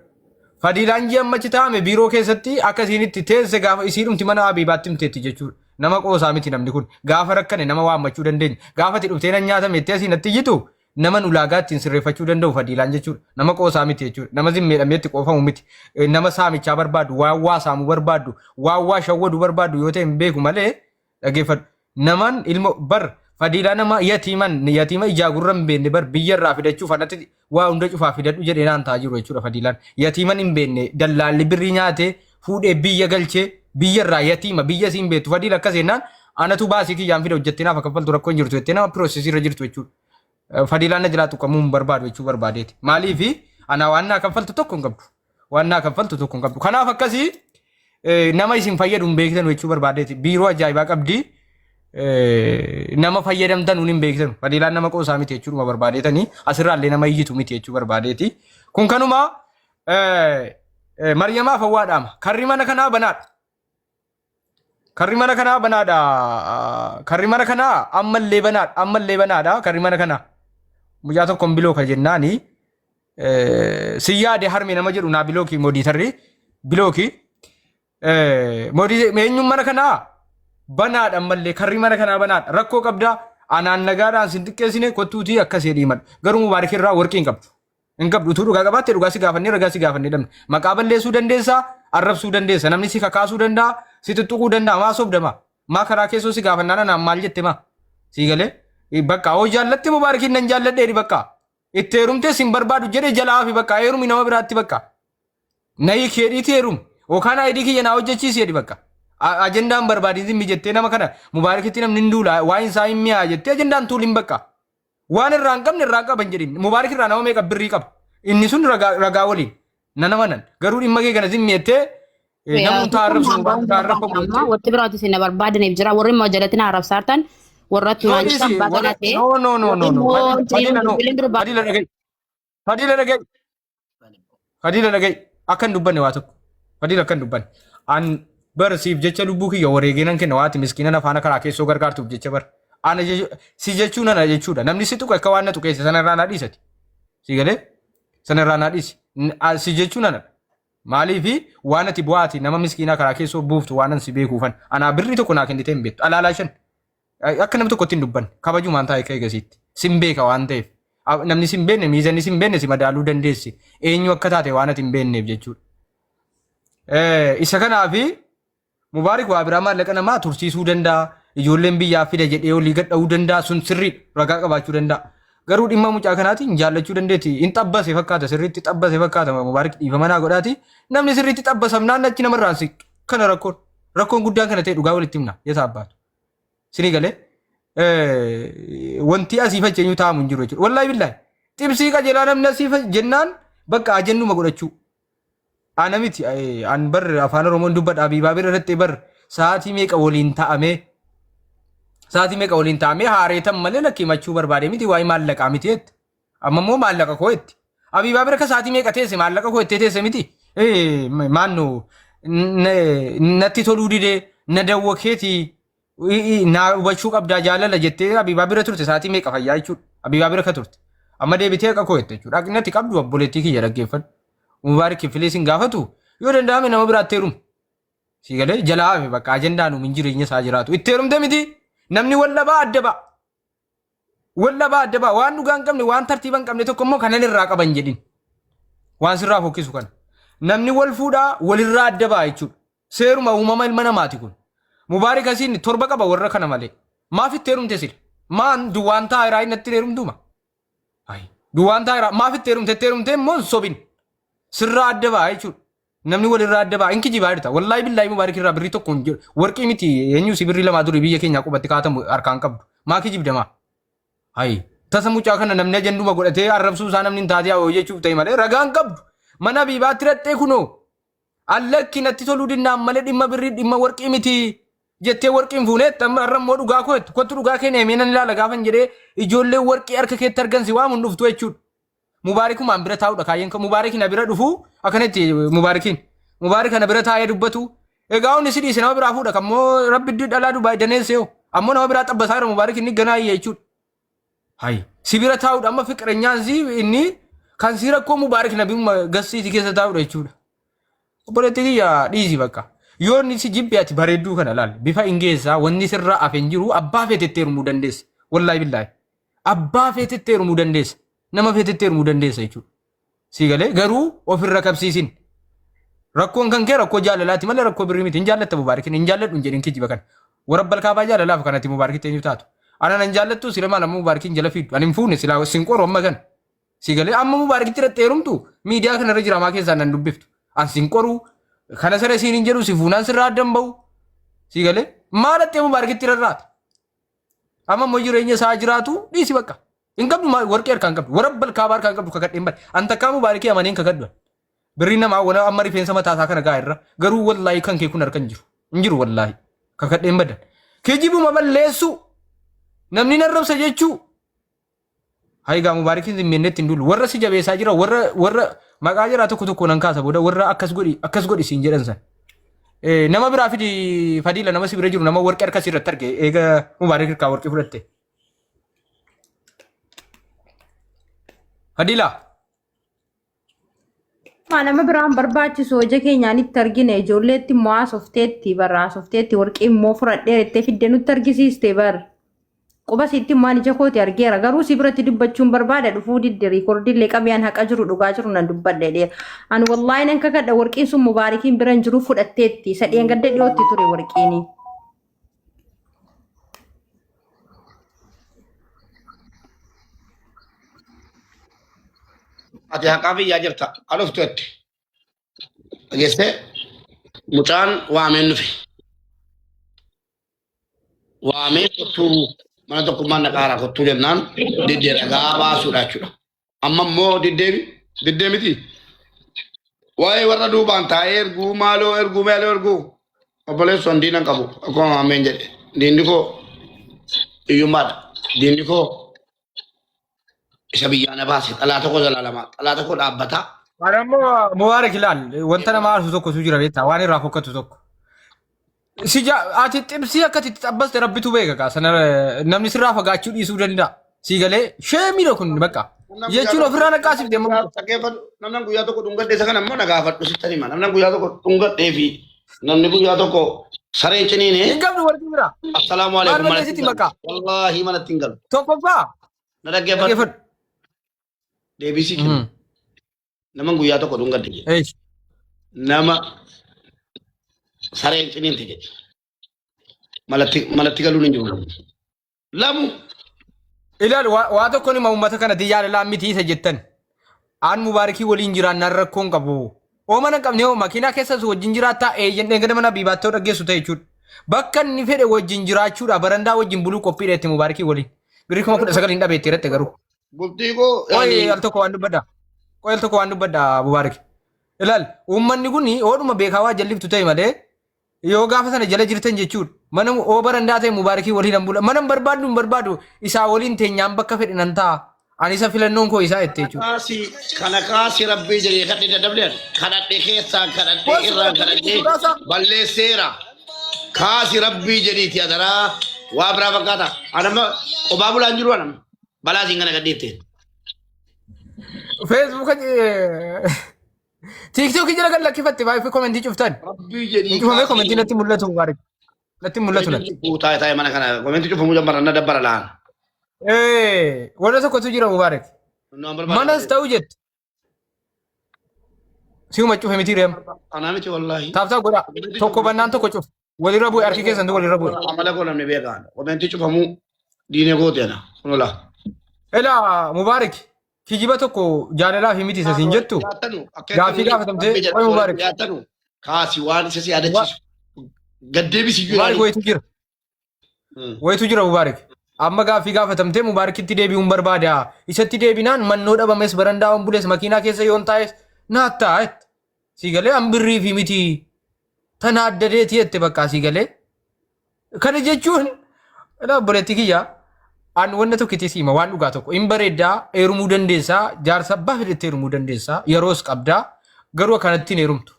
Fadiilaan ji'a ammachi taa'ame biiroo keessatti akka isinitti teesse gaafa isiidhumti mana Abiibaatti himteetti jechuudha. Nama qoosaa miti namni kun gaafa rakkane nama waammachuu dandeenya. Gaafa itti dhuftee nan nyaatame itti asiin natti iyyitu nama ulaagaa ittiin sirreeffachuu danda'u Fadiilaan jechuudha. Nama qoosaa miti jechuudha. Nama zimmeedhamee itti qoofamu miti. Nama saamichaa barbaadu, waa saamuu barbaadu, waa shawwaduu barbaadu yoo ta'e hin beeku malee dhaggeeffadhu. Namaan ilma bar Fadiilaa nama yatiima ijaa gurra hin beekne bar biyyarraa fidachuuf anatti waa hunda cufaa fidadhu jedhee naan taa'aa jiru jechuudha Fadiilaan. Yatiiman hin beekne dallaalli birrii nyaatee fuudhee biyya galchee biyyarraa yatiima biyya siin beektu Fadiila akkas jennaan anatu baasii kiyyaan fida hojjettee naaf kaffaltu rakkoo hin jirtu jettee nama piroosesii irra jirtu jechuudha. Fadiilaan na jiraatu qabuu hin barbaadu jechuu barbaadeeti. Maaliifi ana waan naa kaffaltu tokko hin qabdu. Waan naa kaffaltu tokko hin qabdu. Kanaaf akkasii nama isin fayyadu hin beektan jechuu barbaadeeti. Biiroo ajaa'ibaa qabdi. Nama fayyadamtan hin beektan. Fadiilaan nama qoosaa miti jechuudha barbaadeetanii asirraallee nama iyyitu miti jechuu barbaadeeti. Kun kanuma Maryamaaf hawwaadhaama. Karri mana kanaa banaadha. Karri mana kanaa banaadha. Karri mana kanaa ammallee banaadha. Karri mana kanaa. Mucaa tokkoon biloo kan jennaani siyyaade harmi nama jedhu naa bilookii moodiitarri bilookii eenyuun mana kanaa banaadha ammallee karri mana kanaa banaadha rakkoo qabdaa Anaan nagaadhaan sin xiqqeessine kottuutii akkasii diiman. Garuu mubaarik irraa warqii hin qabdu. Hin qabdu utuu dhugaa qabaatte dhugaa si gaafannee ragaa si gaafannee dhabne. Maqaa balleessuu dandeessaa, arrabsuu dandeessa. Namni si kakaasuu danda'a, si tuttuquu danda'a, maa sobdama. Maa karaa keessoo si gaafannaan anaan maal jette maa? Si galee bakka hoo jaallatti mubaarikiin nan jaalladheeri bakka. Itti heerumtee sin barbaadu jedhee jalaa fi bakka heerumi nama biraatti bakka. Nayi keedhiiti heerum. Yookaan ayidii kiyya naa hojjechiisi jedhi bakka. Ajendaan barbaadin zimmi jettee nama kana mubaarikitti namni hin duula waan isaa hin mi'aa jettee ajendaan tuulin bakka. Waan irraa hin qabne irraa qaban jedhin mubaarik irraa nama meeqa birrii qaba. Inni sun ragaa waliin nana manan garuu dhimma kee kana zimmi jettee namni taarrabsu taarrabamu. Wanti biraatu isin barbaadaniif jira warri immoo jalatti na arrabsaartan warra tuulaan baaqanate. Fadila dhaga'i akkan dubbanne waa tokko. Fadila akkan dubbanne. An barsiif jecha lubbuu kiyya wareeginan kenna waati miskiina afaana karaa keessoo gargaartuuf jecha bar. Ana si jechuun ana jechuudha. Namni si tuqe akka waan na tuqeesse sanarraa naa dhiisati. Si galee sanarraa naa dhiisi. Si jechuun ana. Maaliifi waan ati bu'aati nama miskiina karaa keessoo buuftu waan an si beekuufan. Anaa birrii tokko naa kennitee hin beektu. Alaalaa shan. Akka namni tokkotti hin dubbanne kabajumaan taa'e ka'e gasiitti. Sin beeka waan ta'eef. Namni sin beekne miizanni sin beekne si madaaluu dandeessi. Eenyu akka taate waan ati hin beekneef jechuudha. Isa kanaafi mubaarik waa biraa maallaqa namaa tursiisuu danda'a. Ijoolleen biyyaa fida jedhee olii gadha'uu danda'a sun sirrii ragaa qabaachuu danda'a. Garuu dhimma mucaa kanaatiin jaallachuu dandeetti. In xabbase fakkaata sirriitti xabbase fakkaata mubaarik dhiifama naa godhaati. Namni sirriitti xabbasamnaan achi namarraan si kana rakkoon guddaan kana ta'e dhugaa walitti himna yeesa abbaatu. Sinii galee wanti asii faceenyu taa'amu hin jiru jechuudha. Wallaahi billaahi xibsii qajeelaa namni asii jennaan bakka ajennuma godhachuu. Ana miti an bar afaan Oromoon dubbadha Abiibaa bira irratti bar sa'aatii meeqa waliin taa'amee haareetan malee lakkimachuu barbaade miti waa'ee maallaqaa miti jetti. Amma immoo maallaqa koo jetti. Abiibaa bira ka sa'aatii meeqa teesse maallaqa koo jettee teesse miti. Maannoo natti toluu didee na dawwakeetii naa hubachuu qabdaa jaalala jettee Abiibaa bira turte sa'aatii meeqa fayyaa jechuudha. Abiibaa bira ka turte. Amma deebitee akka koo jette jechuudha. Dhaqnatti qabdu obboleettii kiyya dhaggeeffadhu. Mubaarik filee sin gaafatu yoo danda'ame nama biraatti heerumu. Si galee jalaa hafe bakka ajendaan uumin jireenya isaa jiraatu. Itti heerumte miti namni wallabaa adda ba'a. Wallabaa adda ba'a waan dhugaa hin qabne waan tartiiba hin qabne tokko immoo kanan irraa qaban jedhin. Waan sirraa fokkisu kana. Namni wal fuudhaa walirraa adda ba'a jechuudha. Seeruma uumama ilma namaati kun. Mubaarik asiin torba qaba warra kana malee. Maaf itti heerumte sila? Maan duwwaan taayiraa inni itti heerumtuuma? Duwwaan taayiraa maaf itti heerumte immoo sobin. Sirraa adda ba'a jechuudha. Namni walirraa adda ba'a. Inki jibaa jirta. Wallaahi billaahi mubaarik irraa birrii tokko hin jiru. Warqii miti eenyu si birrii lamaa durii biyya keenya qubatti kaatamu harkaan qabdu. Maaki jibdamaa? Tasa mucaa kana namni ajanduma godhatee arrabsuu isaa namni hin taatee haa jechuuf ta'e malee ragaan qabdu. Mana Abiibaatti rattee kunoo. Allakki natti toluu dinnaan malee dhimma birrii dhimma warqii miti. Jettee warqiin fuuneetti amma har'a immoo dhugaa koo'etti. Kottu dhugaa keenya himeenan ilaala gaafan jedhee ijoollee warqii harka keetti argansi waamuun dhuftu jechuudha. Mubaarikumaan bira taa'udha kaayyeen kan mubaarikiin bira dhufu akkanatti mubaarikiin mubaarika na bira taa'ee dubbatu egaa onni si dhiise nama biraa fuudha kammoo rabbi dhalaa dubaay daneesse yoo ammoo nama biraa xabbasaa jira mubaarikiin ni ganaa iyya jechuudha. Si bira taa'udha amma fiqireenyaan si inni kan si rakkoo mubaarik na bimma gassiiti keessa taa'udha jechuudha. Obboleetti kiyya dhiisi bakka yoo inni si jibbi ati bareedduu kana laal bifa ingeessaa wanni sirraa afeen jiru abbaa feetettee hirmuu dandeessa wallaahi billaahi abbaa feetettee hirmuu dandeessa. Nama feetettee hirmuu dandeessa jechuudha. Si galee garuu ofirra qabsiisin. Rakkoon kan kee rakkoo jaalalaati malee rakkoo birrii miti. Hin jaallatta mubaarikin hin jaalladhu hin jedhin kijiba kana. Warra balkaabaa jaalalaaf kanatti mubaarikitti eenyu taatu. Ana nan jaallattu sila maal amma mubaarikin jala fiiddu. Ani hin fuune sila sin qoru amma kana. Si galee amma mubaarikitti irratti heerumtu miidiyaa kanarra jira maa keessaa nan dubbiftu. An sin qoru kana sare siin hin jedhu si fuunaan sirraa addan bahu. Si galee maalattee mubaarikitti irraata. Amma immoo jireenya isaa jiraatu dhiisi bakka. In qabdu warqee harkaan qabdu warra balkaabaa harkaan qabdu kakadheen bade anta kaa mubaarikii amaneen kakaddu birrii namaa wana amma rifeensa mataa isaa kana gaa irra garuu wallaahi kan kee kun harkan jiru hin jiru wallaahi kakadheen badan kijibuma balleessu namni narrabsa jechuu hayigaa mubaarikiin zimmeennetti hin dulu warra si jabeessaa jira warra maqaa jira tokko nan kaasa booda warra akkas godhi siin jedhan san nama biraa fidi fadiila nama si bira jiru nama warqee harkasii irratti arge eega mubaarik hirkaa warqee fudhatte. Fadila. Nama biraan barbaachisu hojii keenyaan itti argine ijoolleetti immoo haasofteetti warqii immoo fudhadhee itti fidde nutti argisiiste bar. quba sitti maal ija kooti argeera garuu si biratti dubbachuun barbaada dhufuu didde riikoordiillee qabiyaan haqa jiru dhugaa jiru nan dubbadhe dheera ani wallaahi nan kakadha warqiin sun mubaarikiin biran jiru fudhatteetti sadeen gadda dhiyootti ture warqiini. ati haqaafi yaa jirta aluftuetti dhageesse mucaan waameen nufi waamee kottuu mana tokkummaan naqaaraa kottuu jennaan diddee dhagaa baasuudha jechuudha amma immoo diddee miti waa'ee warra duubaan taa'ee erguu maaloo erguu obboleessoon diinan qabu akkuma waameen jedhe diinni koo iyyummaadha diinni koo isa biyyaana baase xalaa tokko zalaalama xalaa tokko dhaabbataa. Anammoo Mubaarak ilaal wanta nama aarsu tokko su jira beektaa waan irraa fokkatu tokko. Ati xibsii akkati xabbaste rabbitu beeka kaa sana namni sirraa fagaachuu dhiisuu danda'a. Si galee sheemiidha kun bakka jechuun ofirraa naqaasifte namni guyyaa tokko dhungadhe isa kana immoo nagaafadhu sittani hima namni guyyaa tokko dhungadhee fi namni guyyaa tokko sareen ciniine. Hin qabdu warqii bira. Assalaamu alaikum malatti bakka. Wallaahi malatti hin galu. Tokkoffaa. Na dhaggeeffadhu. Deebisii kennu. Nama guyyaa tokko dhungadhe jedhe. Nama sareen ciniinte jedhe. Malatti galuun hin jiru. Lamu. Ilaal waa tokko nima uummata kana diyyaa lalaa miti isa jettan. Aan Mubaarikii waliin jiraannaan rakkoon qabu. Ooma nan qabne makiinaa keessas wajjin jiraattaa eeyyannee gada mana biibaattoo dhaggeessu ta'e jechuudha. Bakka inni fedhe wajjin jiraachuudha barandaa wajjin buluu qophiidha itti Mubaarikii waliin. Birrii 19 hin dhabeetti irratti garuu. Bultii koo. Qoy al tokko waan dubbadda. Qoy al tokko waan dubbadda Mubaarik. Ilaal uummanni kun oodhuma beekaa waa jalliftu ta'e malee yoo gaafa sana jala jirtan jechuudha. Mana oo barandaa ta'e Mubaarikii waliin hin bula. Mana hin barbaadu isaa waliin teenyaan bakka fedhe nan ta'a. Ani isa filannoon koo isaa itti jechuudha. Kana kaasi rabbii jedhee kadhee dadhabdeen kadhadhee keessaa kadhadhee irraa kadhadhee balleesseera. Kaasi rabbii jedhiiti adaraa waa biraa fakkaata. Anama qophaa bulaan jiru anama. Balaa siin kana gadhiiftee. Facebook TikTok jala kan lakkifatte baay'ee komentii cuftan. Rabbii jedhii. Cufamee komentii natti mul'atu Mubaarik. Natti mul'atu natti. Taa'ee mana kana komentii cufamuu jammarra na dabbara laan. Wanta tokkotu jira Mubaarik. Manas ta'u jette. Si'uma cufe miti reem. Anaa miti wallaahi. Taaftaa godha. Tokko bannaan tokko cufe. Walirra bu'e harki keessan walirra bu'e. Amala koo namni beekaan. Komentii cufamuu diinee gooteena. Kunuula. Elaa Mubaarik. Kijiba tokko jaalalaa fi miti isa siin jettu. Gaafii gaafatamtee qoy Mubaarik. Kaasi waan isa si yaadachiisu. Gaddeebisi jiru. Mubaarik wayitu jira. Wayitu jira Mubaarik. Amma gaafii gaafatamtee Mubaarikitti deebi'uun barbaada. Isatti deebinaan mannoo dhabames barandaawwan bulees makiinaa keessa yoon taa'es naattaa si galee hambirrii fi miti tana addadeeti jette bakka si galee. Kana jechuun obboleetti kiyyaa an wanna tokkitti siima waan dhugaa tokko hin bareeddaa heerumuu dandeessaa jaarsa abbaa fedhetti heerumuu dandeessaa yeroos qabdaa garuu akkanatti hin heerumtu.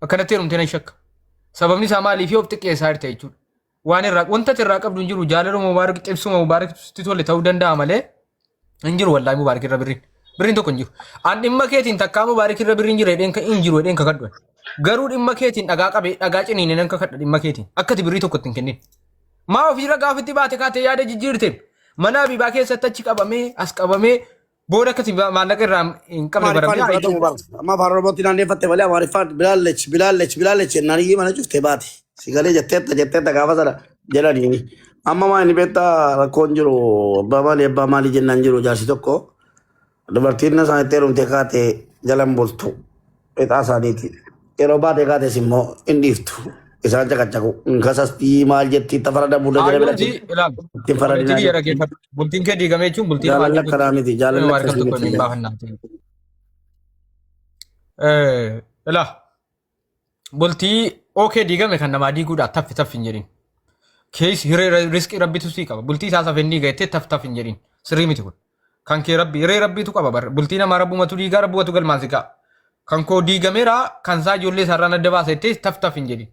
Akkanatti heerumtee nan shakka. Sababni isaa maaliif of xiqqeessaa jirta jechuudha. Waan irraa wanta irraa qabdu hin jiru jaalala Mubaarik xibsuma Mubaarik tole ta'uu danda'a malee hin jiru wallaahi Mubaarik irra birriin tokko hin jiru. An dhimma keetiin takkaa Mubaarik irra birriin jira jedheen hin jiru jedheen kakadhu. Garuu dhimma keetiin dhagaa qabee dhagaa ciniine nan kakadha dhimma keetiin akkati birrii tokko ittiin kennin. Maa ofiirra gaafitti baate kaatee yaada jijjiirte mana Habibaa keessatti achi qabamee as qabamee booda akkati maallaqa irraa hin qabne baramee. Amma afaan Oromootti naanneeffatte malee Amaariffaan bilaallechi jennaan iyyuu mana cuftee baate. Sigalee jetteetta gaafa sana jedhaniini. Amma maa inni beektaa rakkoon jiru abbaa maalii jennaan jiru jaarsi tokko dubartiin isaanitti heerumtee kaatee jalan bultu qixaa isaaniiti. Yeroo baatee kaates immoo hin dhiiftu. Isaan caqacaku. Kasastii maal jetti itti faradamuu danda'e. Ittiin faradinaa. Bultiin kee diigamee jechuun bultiin jaalala akkanaa miti. Jaalala akkanaa miti. Bultii okay diigame kan namaa diiguudha taff hin jedhin. Kees hiree riskii rabbitu sii qaba. Bultii isaa safennii gahettee taff hin jedhin. Sirrii miti kun. Kan kee rabbi hiree rabbitu qaba. Bultii namaa rabbumatu diigaa rabbumatu galmaan si ka'a. Kan koo diigameera kan isaa ijoollee isaarraa adda baasettee taff hin jedhin.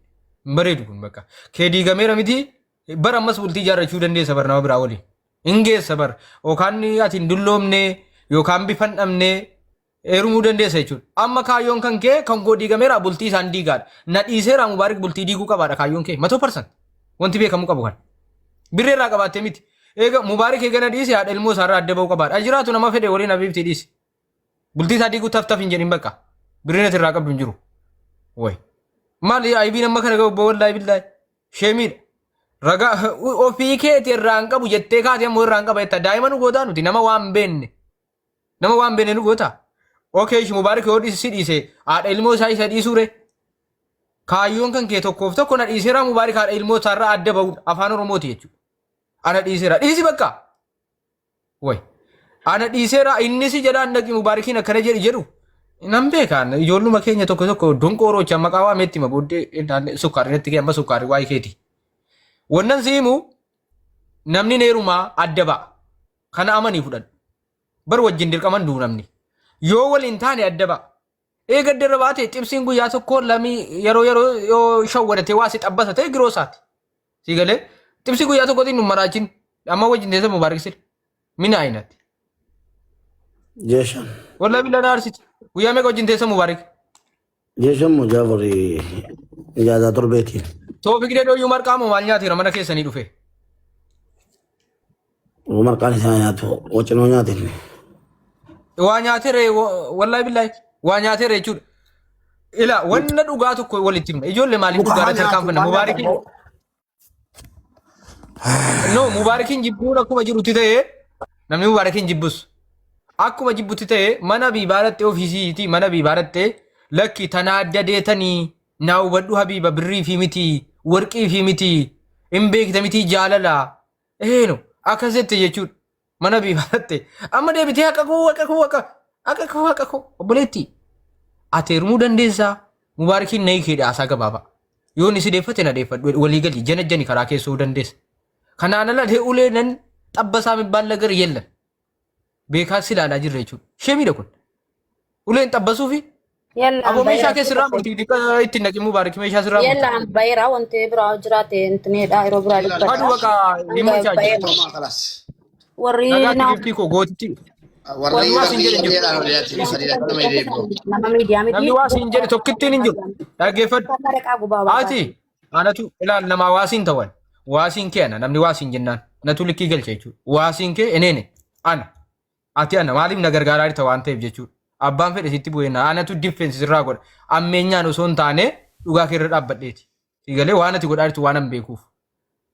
Bareedu kun bakka. Kee diigameera miti bara ammas bultii ijaarrachuu dandeessa bara nama biraa waliin. Hin geessa bara. Yookaan ati hin dulloomne yookaan bifa hin dhabne heerumuu dandeessa jechuudha. Amma kaayyoon kan kee kan koo diigameera bultii isaan diigaadha. Na dhiiseera Mubaarik bultii diiguu qabaadha kaayyoon kee 100%. Wanti beekamu qabu kan. Birree irraa qabaattee miti. Ega Mubarak eegana dhiise haadha ilmoo isaarraa adda ba'uu qabaadha. Ajiraatu nama fedhe waliin abiibtii dhiise. Bultii isaa diiguu taf hin jedhin bakka. Birriinati irraa qabdu hin jiru. Way. Maali aybiin amma kana gahu wallahi billahi. Sheemiidha. Ragaa ofii keetii irraa hin qabu jettee kaatee ammoo irraa hin qaba jetta. Daa'ima nu gootaa nuti nama waan beenne. Nama waan beenne nu goota. Okay, Mubarak yoo dhiise haadha ilmoo isaa isa dhiisure. Kaayyoon kan kee tokkoof tokko na dhiiseera Mubarak haadha ilmoo isaarraa adda ba'u afaan Oromooti jechuudha. Ana dhiiseera. Dhiisi bakka. Way. Ana dhiiseera inni si jedhaan dhaqi Mubarakiin akkana jedhu. Nan beekaan ijoolluma keenya tokko tokko donqooroocha maqaa waameetti ma booddee sukkaari irratti amma sukkaari waa'ee keeti. Wannan siimu namni neerumaa adda ba'a. Kana amanii fudhadhu. Bar wajjin dirqaman duu namni. Yoo waliin taane adda ba'a. Eega dirra baate xibsiin guyyaa tokko lamii yeroo yoo shawwadatee waa si xabbasa ta'e giroosaati. Si galee xibsi guyyaa tokkotiin nu maraachin amma wajjin teessa Mubarak sir. Mina aynatti. Jeshan. Wallahi bila naarsiti. Guyyaa meeqa wajjin teessa Mubarak? Jeshan mujaabari ijaaza torbeetiin. Toofikidee dooyyuu marqaamoo maal nyaateera mana keessanii dhufe? Marqaan isaa nyaatu wacinoo nyaatin. Waa nyaateere wallahi billahi waa nyaateere jechuudha. Ila wanna dhugaa tokko walitti himna. Ijoollee maaliif dhugaa tarkaanfanna? Mubarakiin no Mubarakiin jibbuun akkuma jirutti ta'ee namni Mubarakiin jibbus. Akkuma jibbutti ta'ee mana biibaarattee ofiisiitii mana biibaarattee lakki tanaa adda deetanii naa hubadhu habiiba birrii fi miti warqii fi miti hin beekta miti jaalala no akkasitti jechuudha mana biibaarattee amma deebitee akka koo obboleetti ati hirmuu dandeessaa Mubarakiin na hiikee dhaasaa gabaabaa yoon isi deeffate na deeffadhu walii galii jana jani karaa keessoo dandeessa kanaan ala ulee nan xabbasaa mibbaan lagar yellan beekaas ilaalaa jirra jechuudha. Sheemiidha kun. Uleen xabbasuufi. Aboo meeshaa keessirraa murtii itti naqi Mubarak meeshaa sirraa murtii. Yalla bayra wanti biraa jiraate intineedha yeroo biraa dubbata. Hadu bakka dhimma jaaji. Warri nagaa kiftii koo gootitti. Warri waa siin jedhe jiru. Nama miidiyaa miti. Namni waa siin jedhe tokkittiin hin jiru. Dhaggeeffadhu. Ati anatu ilaal namaa waa siin ta'an. Waa siin kee ana namni waa siin jennaan. Anatu likkii galcha jechuudha. Waa siin kee eneene ana. Ati ana maaliif na gargaaraa jirta waan ta'eef jechuudha. Abbaan fedhe sitti bu'eenna anatu diffeensi sirraa godha. Ammeenyaan osoo hin taane dhugaa kee irra dhaabbadheeti. Sigalee waan ati godhaa jirtu waan hin beekuuf.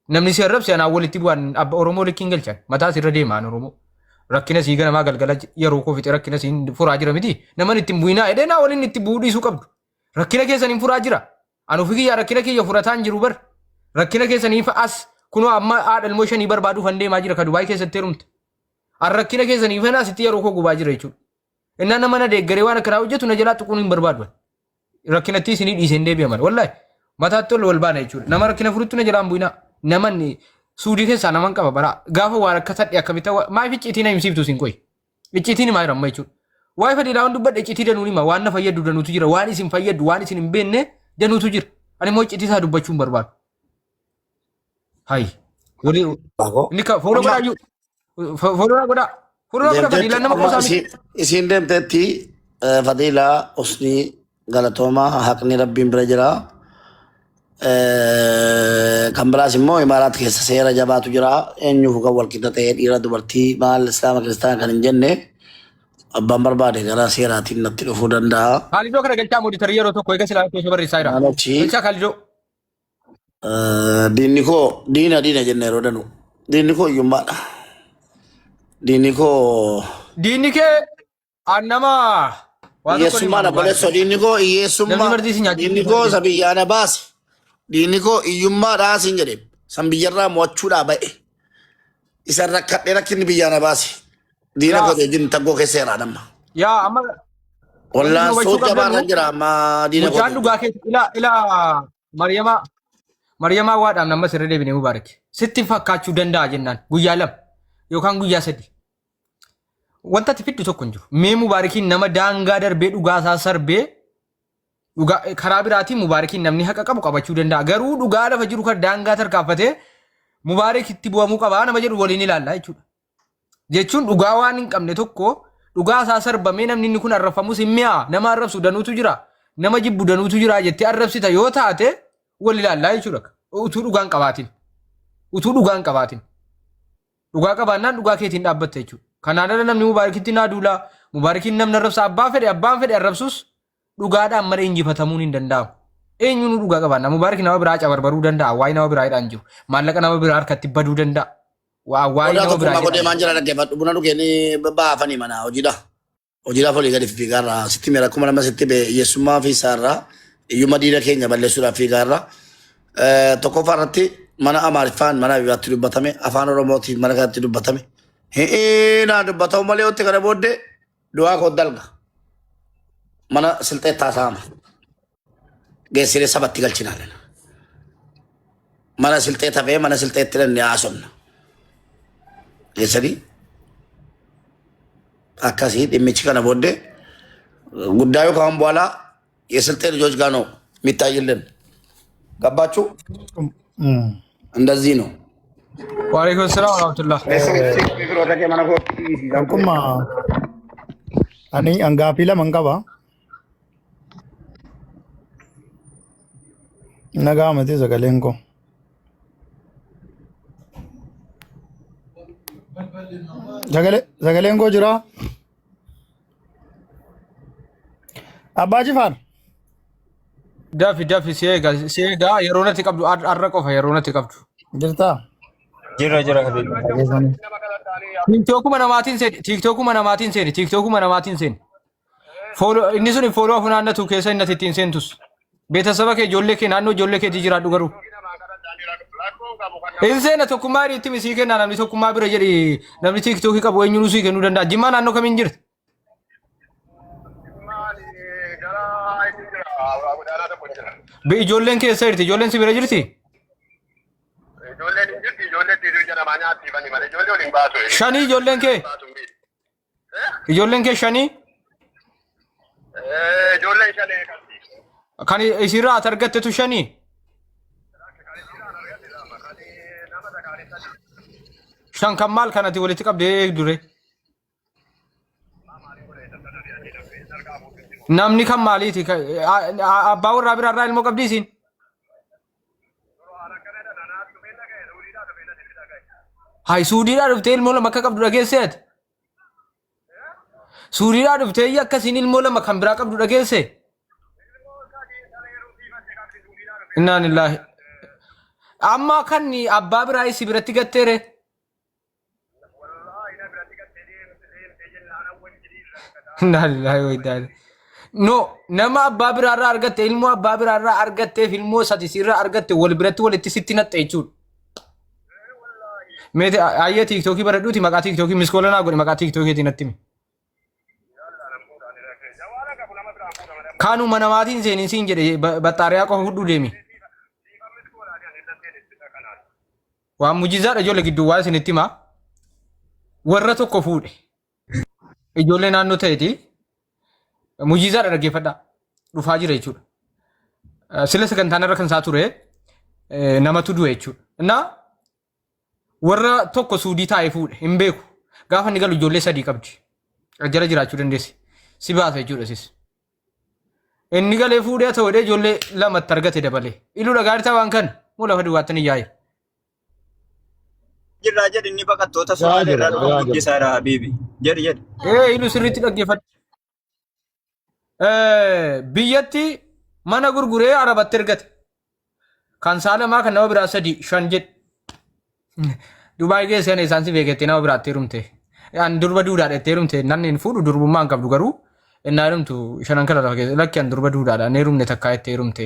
Namni si arrabse anaa walitti bu'an abba Oromoo likkiin galchan mataa sirra deemaan Oromoo. Rakkina sii ganamaa galgala yeroo koo fixe rakkina sii furaa jira miti. Naman ittiin bu'inaa edee naa waliin itti bu'uu dhiisuu qabdu. Rakkina keessaniin furaa jira. Ani ofii kiyyaa rakkina kiyya furataan jiru bar. Rakkina keessaniif as kunoo amma haadha ilmoo shanii barbaaduuf han deemaa jira ka Dubaay keessatti heerumte. Arrakkina keessanii fana asitti yeroo koo gubaa jira jechuudha. Innaan nama na deeggaree waan akkanaa hojjetu na jalaa tuquun hin barbaadu. Rakkinatti isinii dhiisee hin deebi'aman. Wallahi mataatti ol wal baana jechuudha. Nama rakkina furutti na jalaan bu'inaa. Namanni suudii keessaa naman qaba bara. Gaafa waan akka sadhi akkamitti maaf icciitii na himsiiftu sin qoy. Icciitiin himaa jiran jechuudha. Waa'ee fadhiidhaa waan dubbadhe icciitii danuun hima waan na fayyadu danuutu jira. Waan isin fayyadu waan isin hin beekne danuutu jira. Ani immoo icciitii isaa dubbachuu hin barbaadu. Hayi. Inni fuula godhaayyuu. Fuula godhaa. Fuula godhaa fadhiilaan nama qosaami. Isin deemteetti fadhiilaa usnii galatoomaa haqni rabbiin bira jira. Kan biraas immoo imaaraat keessa seera jabaatu jira. Eenyuuf kan wal qixa ta'ee dhiira dubartii maal islaama kiristaana kan hin jenne abbaan barbaade gara seeraatiin natti dhufuu danda'a. Haalidoo kana galchaa mooditarii yeroo tokko eega silaa keessa barreessaa jira. Galchaa haalidoo. Diinni koo diina jenne yeroo danu. Diinni koo iyyummaadha. Diinni koo. Diinni kee annama. Iyyeessummaadha boleessoo diinni koo iyyeessummaa. Diinni koo isa biyyaana baase. Diinni koo iyyummaadhaa siin jedhe san biyyarraa mo'achuudhaa ba'e isa rakkadhee rakkinni biyyaana baase diina koo wajjin taggoo keessa jira amma. Yaa amma. Wallaan soo jabaarra jira amma diina koo. Mucaan dhugaa keessa ila Mariyamaa waadhaan amma sirrii deebinee Mubarak sitti fakkaachuu danda'a jennaan guyyaa lama yookaan guyyaa sadi. Wanta ati fiddu tokko hin jiru. Mee Mubarakiin nama daangaa darbee dhugaasaa sarbee karaa biraatiin Mubarakiin namni haqa qabu qabachuu danda'a. Garuu dhugaa lafa jiru kan daangaa tarkaanfatee Mubarak itti bu'amuu qabaa nama jedhu waliin ilaalla jechuudha. Jechuun dhugaa waan hin qabne tokko dhugaasaa sarbamee namni inni kun arrabfamus hin mi'a nama arrabsu danuutu jira nama jibbu danuutu jira jettee arrabsita yoo taate wal ilaallaa jechuudha. Utuu dhugaan qabaatin. dhugaa qabaannaan dhugaa keetiin dhaabbatte jechuudha. Kanaan ala namni mubaarikitti naa duula mubaarikiin namni arrabsa abbaan fedhe arrabsus dhugaadhaan malee injifatamuun hin danda'amu. Eenyuun dhugaa qabaannaa mubaarik nama biraa cabarbaruu danda'a waa'ee nama biraa hidhaan jiru maallaqa nama biraa harkatti baduu danda'a. Waa'ee nama biraa hidhaan deemaan jira dhaggeeffadhu buna dhugeenii baafanii mana hojiidhaaf olii gadi fiigaarraa sitti miira akkuma nama sitti yeessummaa fi isaarraa iyyuma diina keenya balleessuudhaaf fiigaarraa tokkoffaa irratti mana Amaariffaan mana biraatti dubbatame afaan Oromootiin mana kanatti dubbatame naa dubbatamu malee otti kana booddee du'aa koo dalga mana silxee taasaama geessilee sabatti galchinaaleen mana silxee tafee mana silxeetti danne haasofna geessanii akkasii dhimmichi kana booddee guddaa yookaan በኋላ የስልጤ ልጆች ጋር ነው የሚታይልን ገባችሁ እንደዚህ ነው ወአለይኩም ሰላም ወራህመቱላህ akkuma ani angaaffii lama qaba nagaa miti sagaleen koo sagaleen koo jira abbaa Jifaar dafi seega yeroo natti qabdu arra qofa yeroo natti qabdu jirtaa jira tiktokuma namaatiin seeni follow inni sun follow funaannatu keessa inni ittiin seentus beetasaba kee ijoollee kee naannoo ijoollee keetii jiraadhu garuu Inseena tokkummaa itti misii kennaa namni tokkummaa bira jedhi namni tiktokii qabu eenyuun usii kennuu danda'a jimmaa naannoo kamiin jirti ijoolleen keessa jirti ijoolleen si bira jirti shanii ijoolleen kee shanii kan isirraa ati argattetu shanii shan kan maal kanatti walitti qabdee eegdure namni kan maaliiti abbaa warraa biraarraa ilmoo qabdi isiin hay suudiidhaa dhuftee ilmoo lama akka qabdu dhageesseet suudiidhaa dhuftee akkasiin ilmoo lama kan biraa qabdu dhageesse innaa lillaahi amma kan abbaa biraa isi biratti gatteere innaa lillaahi waydaale no nama abbaa biraarraa argatte ilmoo abbaa biraarraa argatteef ilmoo sadi sirraa argatte wal biratti walitti sitti naxxe jechuudha. Meeti ayya tiktokii baradhuuti maqaa tiktokii miskoolanaa godhe maqaa tiktokiitiin natti himi. Kaanuma namaatiin seeniin siin jedhe baxxaariyaa qofa fudhuu deemi. Waan mujizaadha ijoollee gidduu waa isinitti himaa. Warra tokko fuudhe. Ijoollee naannoo ta'eeti. Mujizaadha dhaggeeffadhaa. Dhufaa jira jechuudha. Sila sagantaan irra kan isaa ture namatu du'e jechuudha. Innaa warra tokko suudii taa'ee fuudhe hin beeku. Gaafa inni galu ijoollee sadii qabdi. Jala jiraachuu dandeessi. Si baasa jechuudha sis. Inni galee fuudhee ta'uu dha ijoollee lamatti argate dabalee. Iluu dhagaa irtaa waan kan moo lafa duwwaatanii yaa'e. Jirraa jedhi inni baqattoota Somaalee irraa dhufu guddisaadha Habiibi. Jedhi. Iluu sirriitti dhaggeeffadhu. Biyyatti mana gurguree arabatti ergate. Kan saalamaa kan nama biraa sadii shan jedhe. Dubaay geessee isaan si beekettee nama biraatti heerumte. An durba duudhaadha itti heerumte namni hin fuudhu durbummaa hin qabdu garuu innaa heerumtu shanan kana lafa keessa lakki an durba duudhaadha hin heerumne takkaa itti heerumte.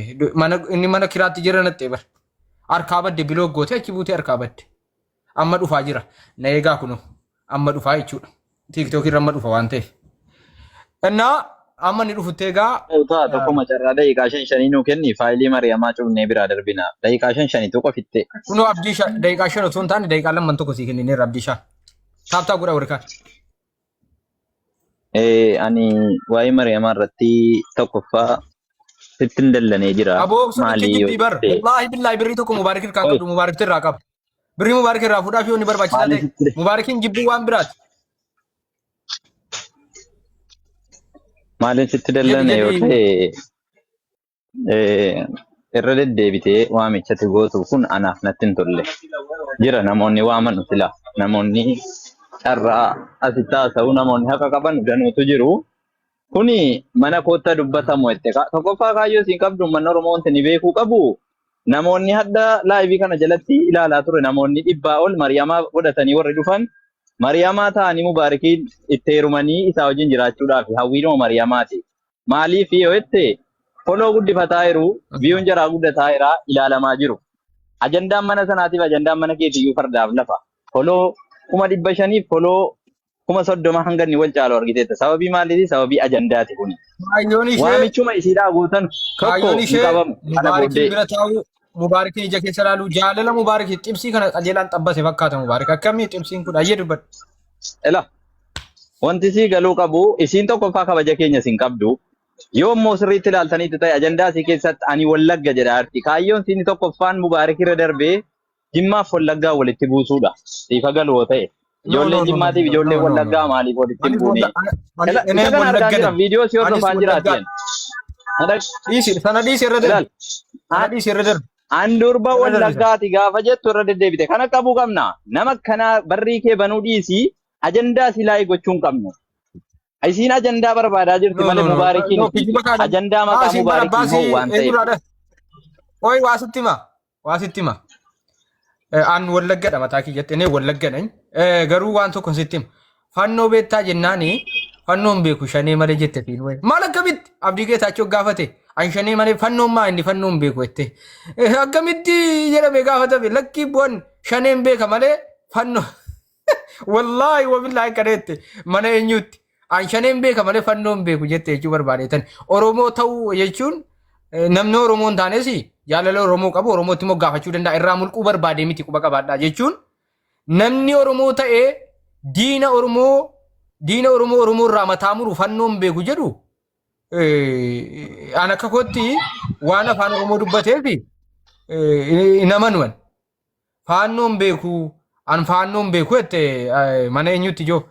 Inni mana kiraatti jira nattee bara. Harkaa badde biloo goote achi buutee harkaa badde. Amma dhufaa jira. Na eegaa kunoo amma dhufaa jechuudha. Tiiktookii irra amma dhufa waan ta'eef. Innaa amma ni dhufutti egaa. Ta'aa tokko macarraa daqiiqaa 5 nuu kenni faayilii Mariyamaa cufnee biraa darbina. Daqiiqaa 5 tokko fitte. Kunoo abdii daqiiqaa 5 osoo hin taane daqiiqaa 2 tokko sii kennineerra abdii 5. Taaptaa godha warqaan. Ani waa'ee Mariyamaa irratti tokkoffaa sittin dallanee jira. Aboo sun jibbii bar. Wallaahi billaahi birrii tokko Mubaarak irraa qabdu Mubaarak irraa qaba. Birrii Mubaarak irraa fuudhaa fi onni barbaachisaa ta'e. Mubaarakiin jibbuu waan biraati. Maalin sitti dallane yoo ta'e irra deddeebitee waamichatti gootu kun anaaf natti hin tolle. Jira namoonni waaman sila namoonni carraa asitti haasa'u namoonni haqa qaban danuutu jiru. Kuni mana kootta dubbatamu itti tokkoffaa kaayyoo siin qabdu manni Oromoo wanti ni beekuu qabu. Namoonni hadda laayivii kana jalatti ilaalaa ture namoonni 100 ol Mariyamaa godhatanii warri dhufan Mariyamaa ta'anii Mubaarikiin itti heerumanii isaa wajjin jiraachuudhaaf hawwiinoo Mariyamaati. Maaliif yoo jette foloo guddifataa jiru biyyoon jaraa guddataa jira ilaalamaa jiru. Ajandaan mana sanaatiif ajandaan mana keetiyyuu fardaaf lafa. Foloo 500,000 foloo 30,000 hanga inni wal caalu argiteetta. Sababii maaliiti? Sababii ajandaati kuni. Waamichuma isiidhaa guutan tokko hin qabamu. Kana booddee. Mubaarikiin ija keessa ilaalu jaalala Mubaarikii xibsii kana qajeelaan xabbase fakkaata Mubaarik akkamii xibsiin kun ayyee dubbadhu. Ela wanti sii galuu qabu isiin tokkoffaa kabaja keenya siin qabdu. Yoo immoo sirriitti ilaaltaniitu ta'e ajandaa isii keessatti ani wallagga jedha arti. Kaayyoon siin tokkoffaan Mubaarik irra darbee Jimmaaf wallaggaa walitti buusuudha. Siifa galuu ta'e. Ijoolleen Jimmaatiif ijoolleen wallaggaa maaliif walitti hin buune? Isa kana argaa jira viidiyoo si hordofaan jiraateen. Sana dhiisi irra darbe. Sana dhiisi irra darbe. Andurba wallaggaati gaafa jettu irra deddeebite. Kana qabuu qabna. Nama kanaa barrii kee banuu dhiisi ajandaa silaa gochuun qabnu. Isiin ajandaa barbaadaa jirti malee Mubaarikiin ajandaa maqaa Mubaarikiin hoo waan ta'eef. Oyi waasitti hima. An wallaggadha mataa kiyyatti inni wallaggadha. Garuu waan tokko sitti hima. Fannoo beektaa jennaani fannoon beeku shanee malee jette fiin wayi. Maal akkamitti abdii geetaachoo gaafate an shanee malee fannoon maa inni fannoon beeku jette. Akkamitti jedhame gaafatame lakkii bu'an shaneen beeka malee fannoo. Wallaahi wabillaahi kadheette mana eenyutti. An shaneen beeka malee fannoon beeku jette jechuu barbaadeetan. Oromoo ta'uu jechuun namni Oromoon taanes jaalala Oromoo qabu Oromootti immoo gaafachuu danda'a irraa mulquu barbaade miti quba qabaadhaa jechuun namni Oromoo ta'ee diina Oromoo irraa mataa muru fannoon beeku jedhu an akka kootti waan afaan Oromoo dubbateef hin amanuwan. Fannoon beeku an fannoon beeku jette mana eenyutti joo